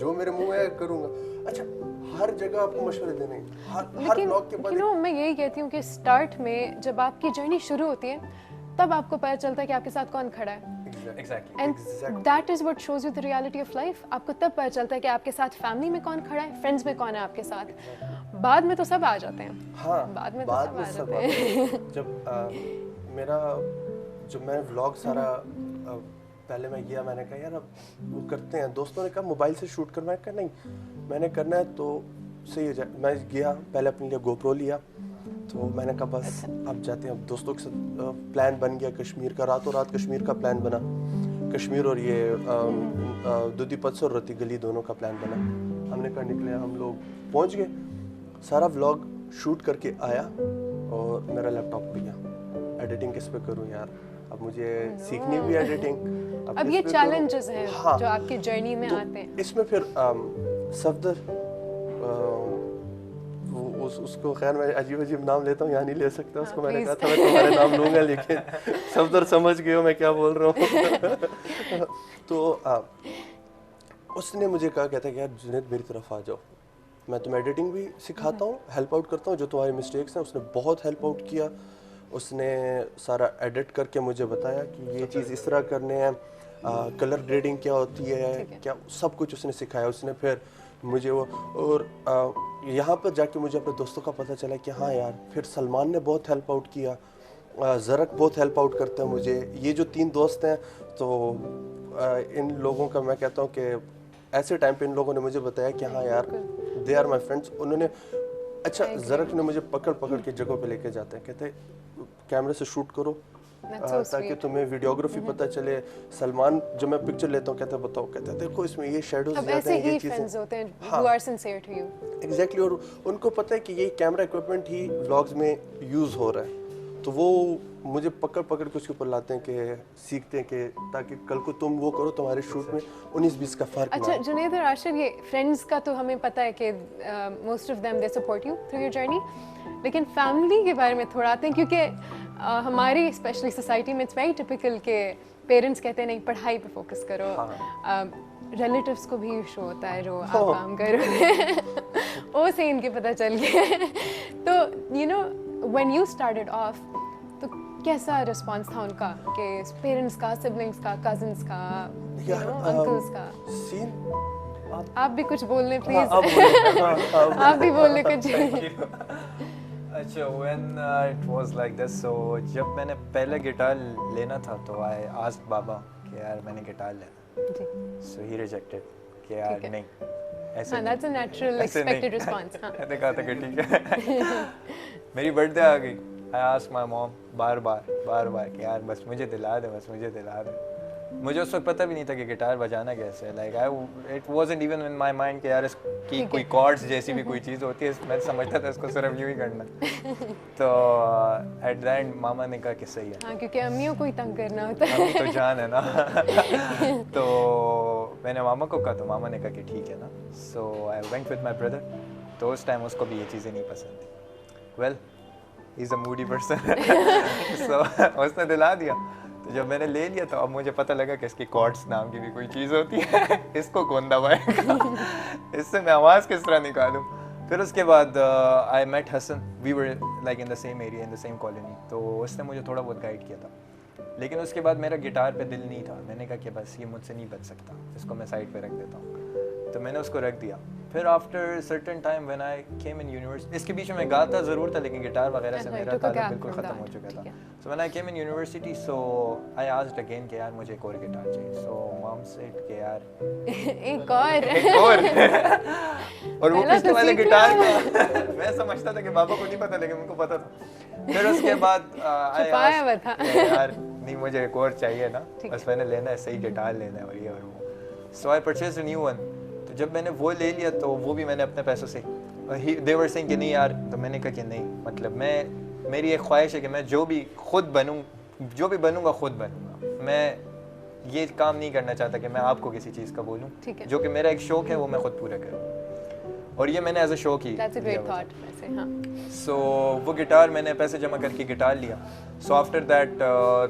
جو میرے منہ میں کروں گا. اچھا ہر جگہ آپ کو مشورے دینے, ہر بلاگ کے بعد میں یہی کہتی ہوں کہ اسٹارٹ میں جب آپ کی جرنی شروع ہوتی ہے تب آپ کو پتہ چلتا ہے کہ آپ کے ساتھ کون کھڑا ہے. And that is what shows you the reality of life. آپ کو تب پتہ چلتا ہے کہ آپ کے ساتھ فیملی میں کون کھڑا ہے, فرینڈس میں کون ہے آپ کے ساتھ. بعد میں تو سب آ جاتے ہیں. ہاں بعد میں تو سب آ جاتے ہیں. جب میں ولاگ سارا پہلے میں گیا, میں نے کہا یار اب وہ کرتے ہیں, دوستوں نے کہا موبائل سے شوٹ کر, میں کہا نہیں میں نے کرنا ہے تو صحیح ہو جائے. میں گیا پہلے اپنے لیے گوپرو لیا, تو میں نے کہا بس اب جاتے ہیں. اب دوستوں کے ساتھ پلان بن گیا کشمیر کا, راتوں رات کشمیر کا پلان بنا. کشمیر اور یہ دودھی پتس اور رتی گلی دونوں کا پلان بنا. ہم نے کہا نکلے, ہم لوگ پہنچ گئے, سارا ولاگ شوٹ کر کے آیا اور میرا لیپ ٹاپ پہ گیا. ایڈیٹنگ کس پہ کروں یار, اب مجھے سیکھنی بھی ایڈیٹنگ. اب یہ چیلنجز ہیں جو آپ کی جرنی میں آتے ہیں. اس میں پھر صفدر, اس کو خیر میں عجیب عجیب نام لیتا ہوں, یہاں نہیں لے سکتا اس کو. میں نے کہا تھا میں تمہارے نام لوں گا, لیکن صفدر سمجھ گئے ہو میں کیا بول رہا ہوں. تو اس نے مجھے کہا, کہتا ہے کہ یار جنید میری طرف آ جاؤ, میں تمہیں ایڈیٹنگ بھی سکھاتا ہوں, ہیلپ آؤٹ کرتا ہوں, جو تمہاری مسٹیکس ہیں. اس نے بہت ہیلپ آؤٹ کیا. اس نے سارا ایڈٹ کر کے مجھے بتایا کہ یہ چیز اس طرح کرنے ہیں, کلر گریڈنگ کیا ہوتی ہے, کیا سب کچھ اس نے سکھایا. اس نے پھر مجھے وہ, اور یہاں پر جا کے مجھے اپنے دوستوں کا پتہ چلا کہ ہاں یار, پھر سلمان نے بہت ہیلپ آؤٹ کیا, زرک بہت ہیلپ آؤٹ کرتا ہے مجھے. یہ جو 3 دوست ہیں, تو ان لوگوں کا میں کہتا ہوں کہ ایسے ٹائم پہ ان لوگوں نے مجھے بتایا کہ ہاں یار دے آر مائی فرینڈس. انہوں نے اچھا زرک نے مجھے پکڑ کے جگہوں پہ لے کے جاتے ہیں, کہتے ہیں کیمرے سے شوٹ کرو تاکہ تمہیں ویڈیوگرافی پتہ چلے. سلمان جب میں پکچر لیتا ہوں کہتا ہے بتاؤ, کہتا ہے دیکھو اس میں یہ شیڈوز زیادہ ہیں, یہ چیزیں ہوتے ہیں who are sincere to you. Exactly. اور ان کو پتہ ہے کہ یہ کیمرہ اکوپمنٹ ہی ولاگز میں یوز ہو رہا ہے, تو وہ مجھے پکڑ کے اس کے اوپر لاتے ہیں کہ سیکھتے ہیں کہ تاکہ کل کو تم وہ کرو, تمہارے شوٹ میں 19-20 کا فرق. اچھا جنید اور عاشر, یہ فرینڈس کا تو ہمیں پتہ ہے کہ most of them they support you through your journey, لیکن فیملی کے بارے میں تھوڑا آتے ہیں, کیونکہ ہماری اسپیشلی سوسائٹی میں اٹس ویری ٹپیکل کہ پیرنٹس کہتے ہیں نہیں پڑھائی پہ فوکس کرو. ریلیٹیوس کو بھی ایشو ہوتا ہے جو آپ کام کر رہے ہیں, وہ سے ان کے پتہ چل گیا. تو you know when you started off, تو کیسا رسپانس تھا ان کا, کہ پیرنٹس کا, سبلنگس کا, کزنس کا, انکلس کا؟ آپ بھی کچھ بول لیں پلیز, آپ بھی بول لیں کچھ. اچھا when it was like this, so جب میں نے پہلے گٹار لینا تھا تو I asked بابا کہ یار میں نے گٹار لینا, so he rejected کہ یار نہیں ایسے. That's a natural expected response. میں نے کہا تھا کہ ٹھیک ہے. میری برتھ ڈے آ گئی, I asked my mom بار بار کہ یار بس مجھے دلا دے. مجھے اس وقت پتہ بھی نہیں تھا کہ گٹار بجانا کیسے ہے. Like it wasn't even in my mind کہ یار اس کی کوئی کارڈس جیسی بھی کوئی چیز ہوتی ہے, میں سمجھتا تھا اس کو صرف یوں ہی کرنا. تو ایٹ دا اینڈ ماما نے کہا کہ صحیح ہے, ہاں کیونکہ امیوں کو ہی تنگ کرنا ہوتا ہے, امی تو جان ہے نا. تو میں نے ماما کو کہا, تو ماما نے کہا کہ ٹھیک ہے نا. So I went with my brother. تو اس ٹائم اس کو بھی یہ چیزیں نہیں پسند تھیں. Well he is a Modi person, سو اس نے دلا دیا. تو جب میں نے لے لیا تو اب مجھے پتہ لگا کہ اس کی کارڈس نام کی بھی کوئی چیز ہوتی ہے, اس کو کون دبائے گا, اس سے میں آواز کس طرح نکالوں. پھر اس کے بعد I met Hasan, we were like in the same area, in the same colony. تو اس نے مجھے تھوڑا بہت گائڈ کیا تھا, لیکن اس کے بعد میرا گٹار پہ دل نہیں تھا. میں نے کہا کہ بس یہ مجھ سے نہیں بج سکتا, اس کو میں سائڈ پہ رکھ دیتا ہوں. تو میں نے اس کو رکھ دیا. پھر after certain time when I came in university, اس کے بیچ میں گاتا ضرور تھا لیکن گٹار وغیرہ سے میرا تعلق بالکل ختم ہو چکا تھا. So when I came in university, so I asked again کہ یار مجھے ایک اور گٹار چاہیے. سو مام سیڈ کہ یار ایک اور اور وہ پچھلے والے گٹار کا میں سمجھتا تھا کہ بابا کو نہیں پتا, لیکن ان کو پتا تھا. پھر اس کے بعد یار نہیں مجھے ایک اور چاہیے نا, بس میں نے لینا ہے, صحیح گٹار لینا ہے اور یہ اور وہ. So I purchase a new one. تو جب میں نے وہ لے لیا تو وہ بھی میں نے اپنے پیسوں سے, دے ور سینگ کہ نہیں یار. تو میں نے کہا کہ نہیں, مطلب میری ایک خواہش ہے کہ میں جو بھی بنوں گا خود بنوں گا. میں یہ کام نہیں کرنا چاہتا کہ میں آپ کو کسی چیز کا بولوں, جو کہ میرا ایک شوق ہے وہ میں خود پورا کروں, اور یہ میں نے ایز اے شوق ہی. سو وہ گٹار میں نے پیسے جمع کر کے گٹار لیا. سو آفٹر دیٹ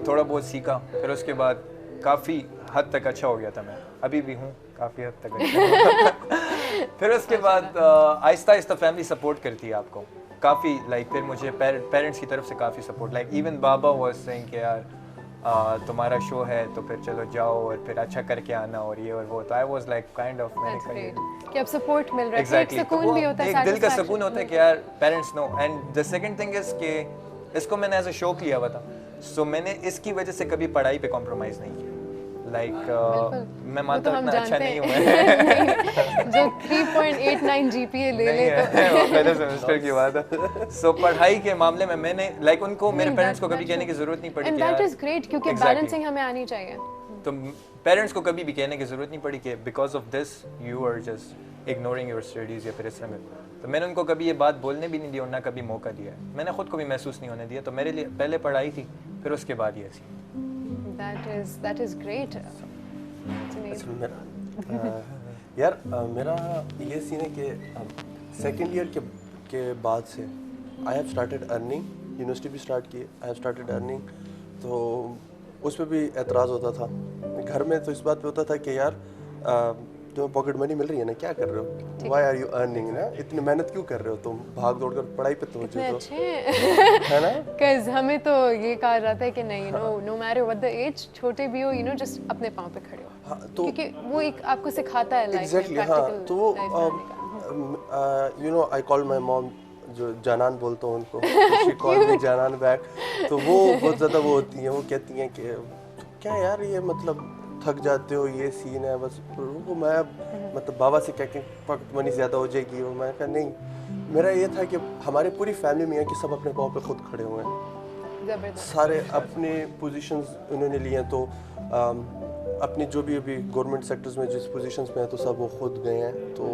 تھوڑا بہت سیکھا. پھر اس کے بعد کافی حد تک اچھا ہو گیا تھا میں, ابھی بھی ہوں کافی حد تک اچھا. پھر اس کے بعد آہستہ آہستہ فیملی سپورٹ کرتی ہے آپ کو کافی, لائک پھر مجھے پیرنٹس کی طرف سے کافی سپورٹ, لائک ایون بابا واز سینگ کہ یار تمہارا شو ہے تو پھر چلو جاؤ اور پھر اچھا کر کے آنا اور یہ اور وہ. تو I was like kind of, میں نے کہا کہ اب سپورٹ مل رہا ہے, ایگزیکٹلی, سکون بھی ہوتا ہے, ایک دل کا سکون ہوتا ہے کہ یار parents know. And the second thing is کہ اس کو میں نے ایز اے شوق لیا ہوا تھا, سو میں نے اس کی وجہ سے کبھی پڑھائی پہ کمپرومائز نہیں کیا. لائک میں مانتا ہوں اتنا اچھا نہیں ہوں میں جو 3.89 جی پی اے لے لے پہلے سیمسٹر کی بات ہے. سو پڑھائی کے معاملے میں نے لائک ان کو, میرے پیرنٹس کو کبھی کہنے کی ضرورت نہیں پڑی. اینڈ دیٹ از گریٹ, کیونکہ بیلنسنگ ہمیں آنی چاہیے. تو پیرنٹس کو کبھی بھی کہنے کی ضرورت نہیں پڑی کہ because of this you are just ignoring your studies یا پھر اس طرح. تو میں نے ان کو کبھی یہ بات بولنے بھی نہیں دی اور نہ کبھی موقع دیا ہے. میں نے خود کو بھی محسوس نہیں ہونے دیا. تو میرے لیے پہلے پڑھائی تھی, پھر اس کے بعد یہ سی. That is great. یار میرا یہ سین ہے کہ سیکنڈ ایئر کے بعد سے I have started earning, university بھی اسٹارٹ کی, آئی ہیو اسٹارٹیڈ ارننگ. تو اس پہ بھی اعتراض ہوتا تھا گھر میں. تو اس بات پہ ہوتا تھا کہ یار تمہیں پاکٹ منی مل رہی ہے نا, کیا کر رہے ہو, وائی آر یو ارننگ نا, اتنی محنت کیوں کر رہے ہو تم, بھاگ دوڑ کر پڑھائی پہ توجہ دو, ہے نا. Because ہمیں تو یہ کہا جاتا ہے کہ نہیں, no matter what the age, چھوٹے بھی ہو, جسٹ اپنے پاؤں پہ کھڑے ہو, کیونکہ وہ ایک آپ کو سکھاتا ہے لائف میں پریکٹیکل. تو آئی کال مائی موم, جو جانان بولتا ہوں ان کو, شی کال می جانان بیک. تو وہ بہت زیادہ وہ ہوتی ہیں, وہ کہتی ہیں کہ کیا یار یہ مطلب تھک جاتے ہو, یہ سین ہے بس. وہ میں مطلب بابا سے کہہ کے پاکٹ منی زیادہ ہو جائے گی, وہ میں کہا نہیں. میرا یہ تھا کہ ہمارے پوری فیملی میں ہے کہ سب اپنے پاؤں پہ خود کھڑے ہوئے ہیں, سارے اپنے پوزیشنز انہوں نے لیے ہیں. تو اپنی جو بھی ابھی گورنمنٹ سیکٹرز میں جس پوزیشنز میں ہیں تو سب وہ خود گئے ہیں. تو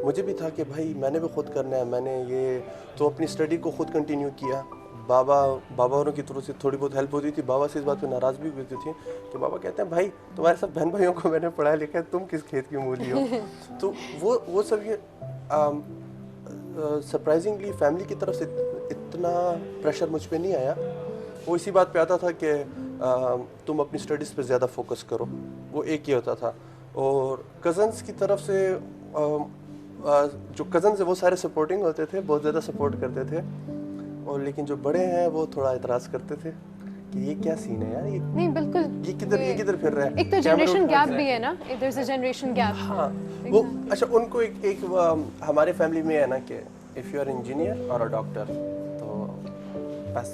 مجھے بھی تھا کہ بھائی میں نے بھی خود کرنا ہے. میں نے یہ تو اپنی اسٹڈی کو خود کنٹینیو کیا. بابا اوروں کی طرف سے تھوڑی بہت ہیلپ ہوتی تھی. بابا سے اس بات پہ ناراض بھی ہوتی تھی کہ بابا کہتے ہیں بھائی تمہارے سب بہن بھائیوں کو میں نے پڑھایا لکھا ہے, تم کس کھیت کی مولی ہو. تو وہ سب یہ سرپرائزنگلی فیملی کی طرف سے اتنا پریشر مجھ پہ نہیں آیا. وہ اسی بات پہ آتا تھا کہ تم اپنی اسٹڈیز پہ زیادہ فوکس کرو, وہ ایک ہی ہوتا تھا. اور کزنس کی طرف سے جو کزنس ہیں وہ سارے سپورٹنگ ہوتے تھے, بہت زیادہ سپورٹ کرتے تھے. اور لیکن جو بڑے ہیں وہ تھوڑا اعتراض کرتے تھے کہ یہ کیا سین ہے یار, یہ نہیں بالکل, یہ کدھر پھر رہا ہے. ایک تو جنریشن گیپ بھی ہے نا, دیر از اے جنریشن گیپ. ہاں وہ اچھا ان کو ایک ہمارے فیملی میں ہے نا کہ اف یو آر انجینئر اور ڈاکٹر تو بس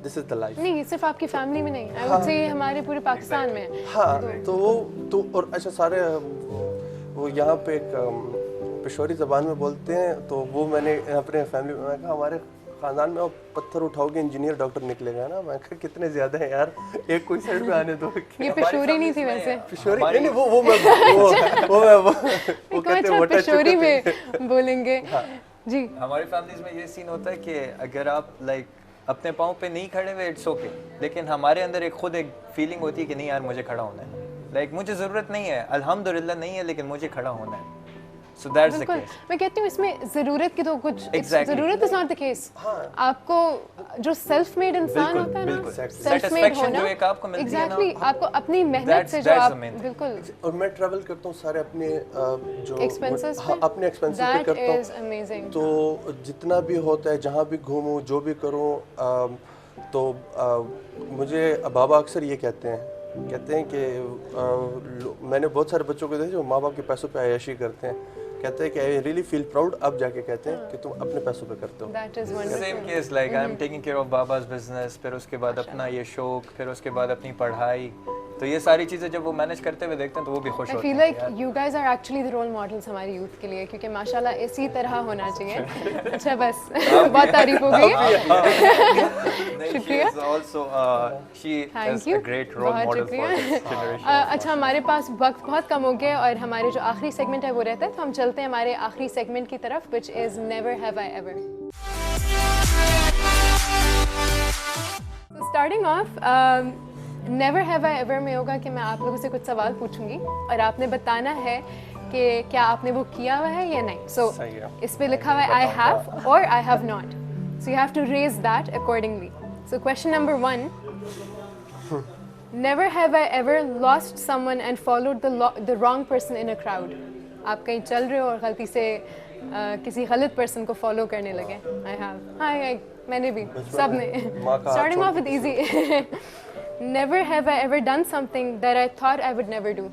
دس از دا لائف. نہیں صرف آپ کی فیملی میں نہیں, آئی وڈ سے ہمارے پورے پاکستان میں. ہاں تو وہ تو اور اچھا سارے وہ یہاں پہ ایک پشوری زبان میں بولتے ہیں. تو وہ میں نے اپنے فیملی میں کہا ہمارے خاندان میں پتھر اٹھاؤ گے انجینئر ڈاکٹر نکلے گا نا. میں کہا کتنے زیادہ ہیں یار, ایک کوئی سائڈ پہ آنے دو. یہ پشوری نہیں تھی ویسے, پشوری نہیں, وہ کہتے ہیں پشوری میں بولیں گے. جی ہماری فیملیز میں یہ سین ہوتا ہے کہ اگر آپ لائک اپنے پاؤں پہ نہیں کھڑے ہوئے اٹس اوکے, لیکن ہمارے اندر ایک خود ایک فیلنگ ہوتی ہے کہ نہیں یار مجھے کھڑا ہونا ہے. لائک مجھے ضرورت نہیں ہے, الحمدللہ نہیں ہے, لیکن مجھے کھڑا ہونا ہے. So that's the case. میں کہتی ہوں اس میں ضرورت کی تو کچھ ضرورت is not the case. آپ کو جو سیلف میڈ انسان ہوتا ہے نا, سیلف میڈ ہونا, ایگزیکٹلی آپ کو اپنی محنت سے جو آپ بالکل. اور میں ٹریول کرتا ہوں سارے اپنے جو ایکسپینسز اپنے ایکسپینسز پہ کرتا ہوں. تو جتنا بھی ہوتا ہے, جہاں بھی گھوموں, جو بھی کروں, تو مجھے بابا اکثر یہ کہتے ہیں کہ میں نے بہت سارے بچوں کو دیکھا جو ماں باپ کے پیسوں پہ عیاشی کرتے ہیں. کہتے ہیں کہ آئی ریئلی فیل پراؤڈ, اب جا کے کہتے ہیں کہ تم اپنے پیسوں پہ کرتے ہو. Same case like I am taking care of باباز بزنس, پھر اس کے بعد اپنا یہ شوق, پھر اس کے بعد اپنی پڑھائی. تو یہ ساری چیزیں جب وہ مینیج کرتے ہوئے دیکھتے ہیں تو وہ بھی خوش ہوتے ہیں. I feel like you guys are actually the role models ہماری یوتھ کے لیے, کیونکہ ماشاءاللہ اسی طرح ہونا چاہیے. اچھا بس بہت تعریف ہو گئی ہے, شکریہ. اچھا ہمارے پاس وقت بہت کم ہو گیا اور ہمارے جو آخری سیگمنٹ ہے وہ رہتا ہے, تو ہم چلتے ہیں ہمارے آخری سیگمنٹ کی طرف, which is never have I ever. So starting off, never have I ever میں ہوگا کہ میں آپ لوگوں سے کچھ سوال پوچھوں گی اور آپ نے بتانا ہے کہ کیا آپ نے وہ کیا ہوا ہے یا نہیں. سو اس پہ لکھا ہوا ہے آئی ہیو اور I have not, so you have to raise that accordingly. So question number 1, Never have I ever lost someone and followed the wrong person in a crowd. آپ کہیں چل رہے ہو اور غلطی سے کسی غلط پرسن کو فالو کرنے لگے. I have. ہاں میں نے بھی, سب نے. Starting off with easy. Never have I ever done something that I thought I would never do.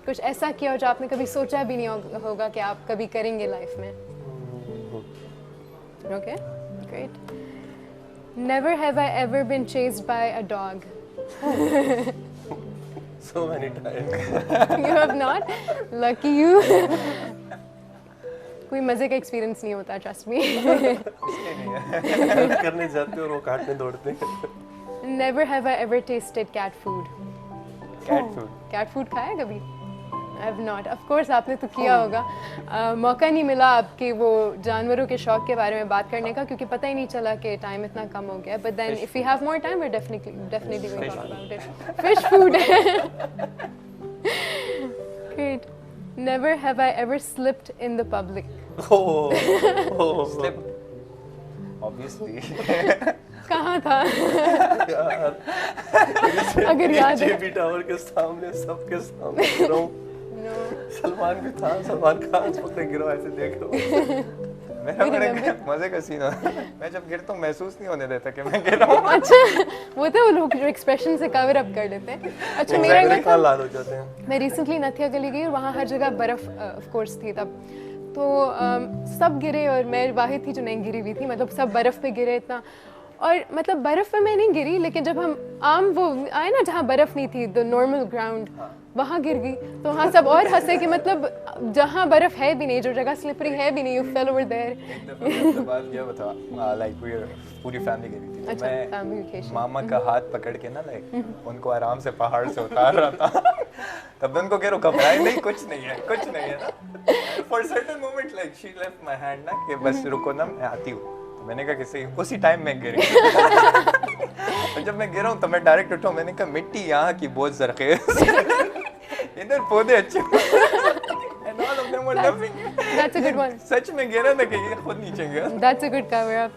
کچھ ایسا کیا ہو جو آپ نے کبھی سوچا بھی نہیں ہوگا کہ آپ کبھی کریں گے لائف میں. Okay, great. Never have I ever been chased by a dog. So many times. You have not? Lucky you. کوئی مزے کا ایکسپیرینس نہیں ہوتا, trust me. ہیلپ کرنے جاتے اور وہ کاٹنے دوڑتے ہیں. Never have I ever tasted cat food. Cat food کھایا کبھی؟ I have not. Of course آپ نے تو کیا ہوگا. موقع نہیں ملا آپ کے وہ جانوروں کے شوق کے بارے میں بات کرنے کا کیونکہ پتہ ہی نہیں چلا کہ ٹائم اتنا کم ہو گیا. But then if we have more time we're definitely going to talk about it. Fish food. Great. Never have I ever slipped in the public. Slip. Obviously. کہاں تھا اگر یاد ہے؟ JB ٹاور کے سامنے, سب کے سامنے گر رہا ہوں. سلمان بھی تھا, سلمان خان پکڑے گرا ایسے دیکھ رہا ہوں. میرا بڑے مزے کا سین ہے, میں جب گرتا ہوں محسوس نہیں ہونے دیتا کہ میں گر رہا ہوں. اچھا وہ تو وہ لوگ جو ایکسپریشن سے کور اپ کر لیتے ہیں. اچھا میرا کہاں لال ہو جاتے ہیں. میں ریسنٹلی نتھیا گلی گئی اور وہاں ہر جگہ برف آف کورس تھی تب, تو سب گرے اور میں واحد تھی جو نہیں گری ہوئی تھی. مطلب سب برف پہ گرے اتنا, اور مطلب برف پہ میں نہیں گری لیکن جب ہم عام وہ آئے نا جہاں برف نہیں تھی, دا نارمل گراؤنڈ, وہاں گر گئی. تو وہاں سب اور ہنسے کہ مطلب جہاں برف ہے بھی نہیں, جو جگہ سلپری ہے بھی نہیں, یو فیل اوور دیر. ایک بات یہ بتا, لائک پوری فیملی گئی تھی, میں ماما کا ہاتھ پکڑ کے نا لائک ان کو آرام سے پہاڑ سے اتار رہا تھا. تب ان کو کہہ رہا گھبرائے نہیں, کچھ نہیں ہے, کچھ نہیں ہے نا. For certain moment like she left my hand نا کہ بس رکو نا میں آتی ہوں. میں نے کہا کسی اسی ٹائم میں گر گیا. جب میں گرا ہوں تو میں ڈائریکٹ اٹھا, میں نے کہا مٹی یہاں کی بہت زرخیز, ادھر پودے اچھے. That's a good one. سچ میں گرا تھا کہ یہ خود نیچے گیا. That's a good cover up.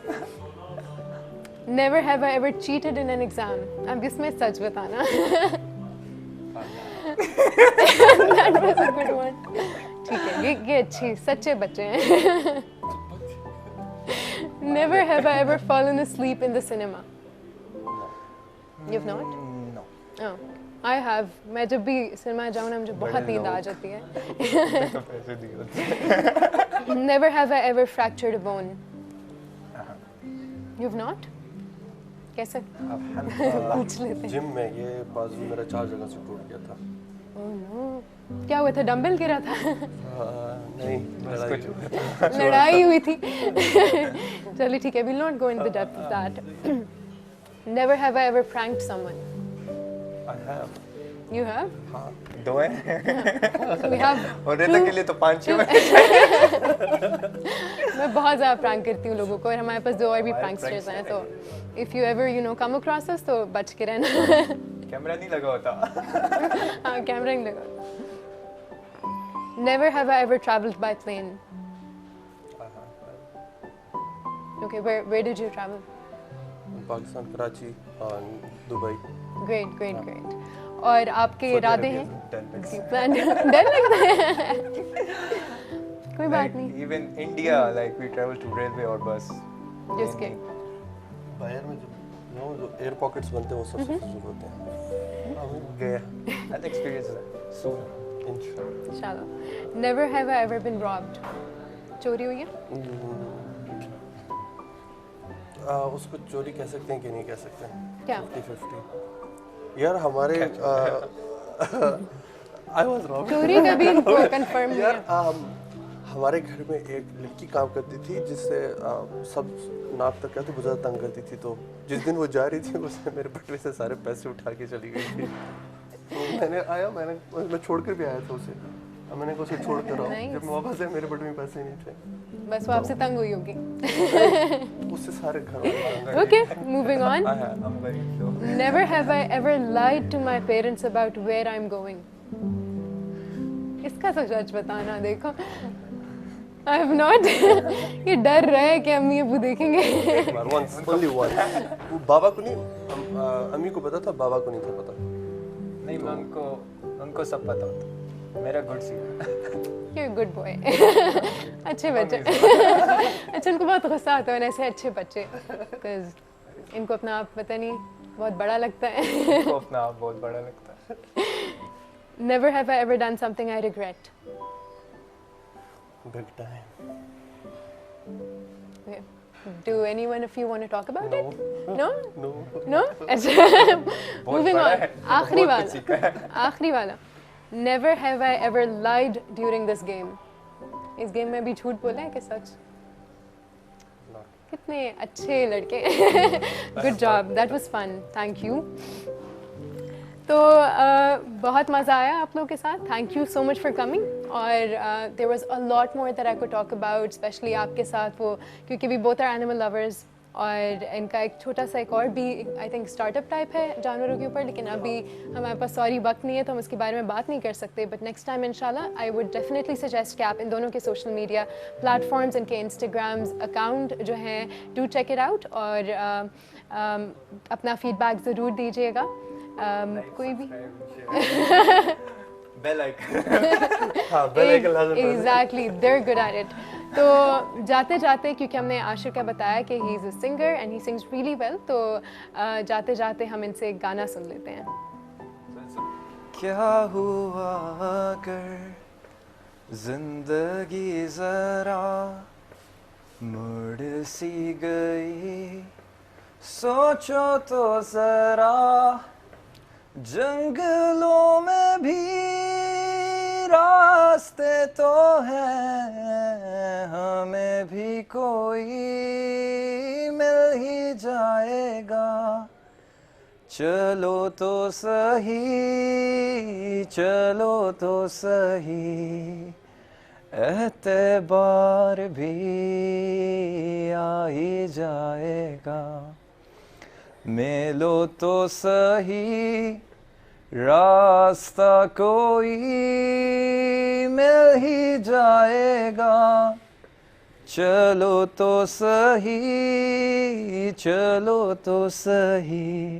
Never have I ever cheated in an exam. اب اس میں سچ بتانا. That was a good one. ٹھیک ہے, یہ اچھی سچے بچے ہیں. Never have I ever fallen asleep in the cinema. You've not? No. Oh, I have. میں جب بھی سنیما جاؤں نا مجھے بہت نیند آ جاتی ہے. Never have I ever fractured a bone. You've not? کیسے؟ پوچھ لیتے ہیں. جم میں یہ بازو میرا 4 جگہ سے ٹوٹ گیا تھا. Oh no. کیا ہوا تھا, ڈمبل گرا تھا؟ نہیں, لڑائی ہوئی تھی. چلیے ٹھیک ہے, we'll not go into the depth of that. Never have I ever pranked someone. I have. You have? ہاں 2 ہیں. We have. اور ریتا کے لیے تو 5-6 ہیں. میں بہت زیادہ پرانک کرتی ہوں لوگوں کو, اور ہمارے پاس 2 اور بھی پرانکسٹرز ہیں, تو if you ever come across us تو بچ کے رہنا. کیمرہ نہیں لگا ہوتا. ہاں کیمرہ نہیں لگا. Never have I ever traveled by plane. Okay, where did you travel? Pakistan, Karachi اور دبئی. Great. اور آپ کے ارادے ہیں؟ ڈر لگتا ہے. کوئی بات نہیں. Even India like we travel to railway اور بس. جس کے باہر میں جو ایئر پاکٹس بنتے ہیں وہ سب سے فضول ہوتے ہیں. گیا دیٹ ایکسپیرینس سون انشاءاللہ. Never have I ever been robbed. چوری ہوئی ہے؟ اس کو چوری کہہ سکتے ہیں کہ نہیں کہہ سکتے ہیں. کیا 50-50. یار ہمارے I was robbed. چوری کبھی کنفرم نہیں ہے. ہمارے گھر میں ایک لڑکی کام کرتی تھی جس سے سب ناک تک کیا تو بہت زیادہ تنگ کرتی تھی. تو جس دن وہ جا رہی تھی اس نے میرے بٹوے سے سارے پیسے اٹھا کے چلی گئی تھی. میں چھوڑ کر بھی آیا تھا اسے. میں نے کہا اسے چھوڑ کر آؤ. جب میں واپس آیا میرے بٹوے میں پیسے نہیں تھے. بس وہ آپ سے تنگ ہوئی ہوگی. اس سے سارے گھر والے. Okay, moving on. Never have I ever lied to my parents about where I'm going. اس کا تو سچ بتانا. دیکھو I have not. یہ ڈر رہا ہے کہ امی ابو دیکھیں گے. Only once. بابا کو نہیں, امی کو پتا تھا, بابا کو نہیں تھا پتا. نہیں, میں ان کو سب پتا ہوتا. میرا good secret. You good boy. اچھے بچے. اچھا, ان کو بہت غصہ آتا ہے ایسے اچھے بچے, بیکاز ان کو اپنا آپ پتہ نہیں بہت بڑا لگتا ہے. ان کو اپنا آپ بہت بڑا لگتا ہے. Never have I ever done something I regret. Big time. Okay. Do anyone of you want to talk about it? No? No. No? اچھا, بہت moving بڑا on. ہے. آخری بہت کچھ سیکھا ہے. والا. آخری والا. Never have I ever lied during this game. اس گیم میں بھی جھوٹ بولا ہے کہ سچ؟ کتنے اچھے لڑکے. Good job, that was fun, thank you. تو بہت مزہ آیا آپ لوگوں کے ساتھ. Thank you so much for coming. اور there was a lot more that I could talk about, specially آپ کے ساتھ وہ, کیونکہ we both are animal lovers, اور ان کا ایک چھوٹا سا ایک اور بھی I think start up type ہے جانوروں کے اوپر, لیکن ابھی ہمارے پاس سوری وقت نہیں ہے تو ہم اس کے بارے میں بات نہیں کر سکتے. بٹ نیکسٹ ٹائم ان شاء اللہ آئی ووڈ ڈیفینیٹلی سجیسٹ کہ آپ ان دونوں کے سوشل میڈیا پلیٹفارمز, ان کے انسٹاگرامز اکاؤنٹ جو ہیں, ڈو چیک اٹ آؤٹ, اور اپنا فیڈ بیک ضرور دیجیے گا. کوئی بھی bell icon. Exactly, they are good at it. تو جاتے جاتے, کیونکہ ہم نے عاشر کا بتایا کہ he is a singer and he sings really well, تو جاتے جاتے ہم ان سے ایک گانا سن لیتے ہیں. کیا ہوا کر زندگی ذرا مڑ سی گئی, سوچو تو ذرا جنگلوں میں بھی راستے تو ہیں, ہمیں بھی کوئی مل ہی جائے گا. چلو تو سہی, چلو تو سہی, اعتبار بھی آ ہی جائے گا. ملو تو سہی, راستہ کوئی مل ہی جائے گا. چلو تو سہی, چلو تو سہی.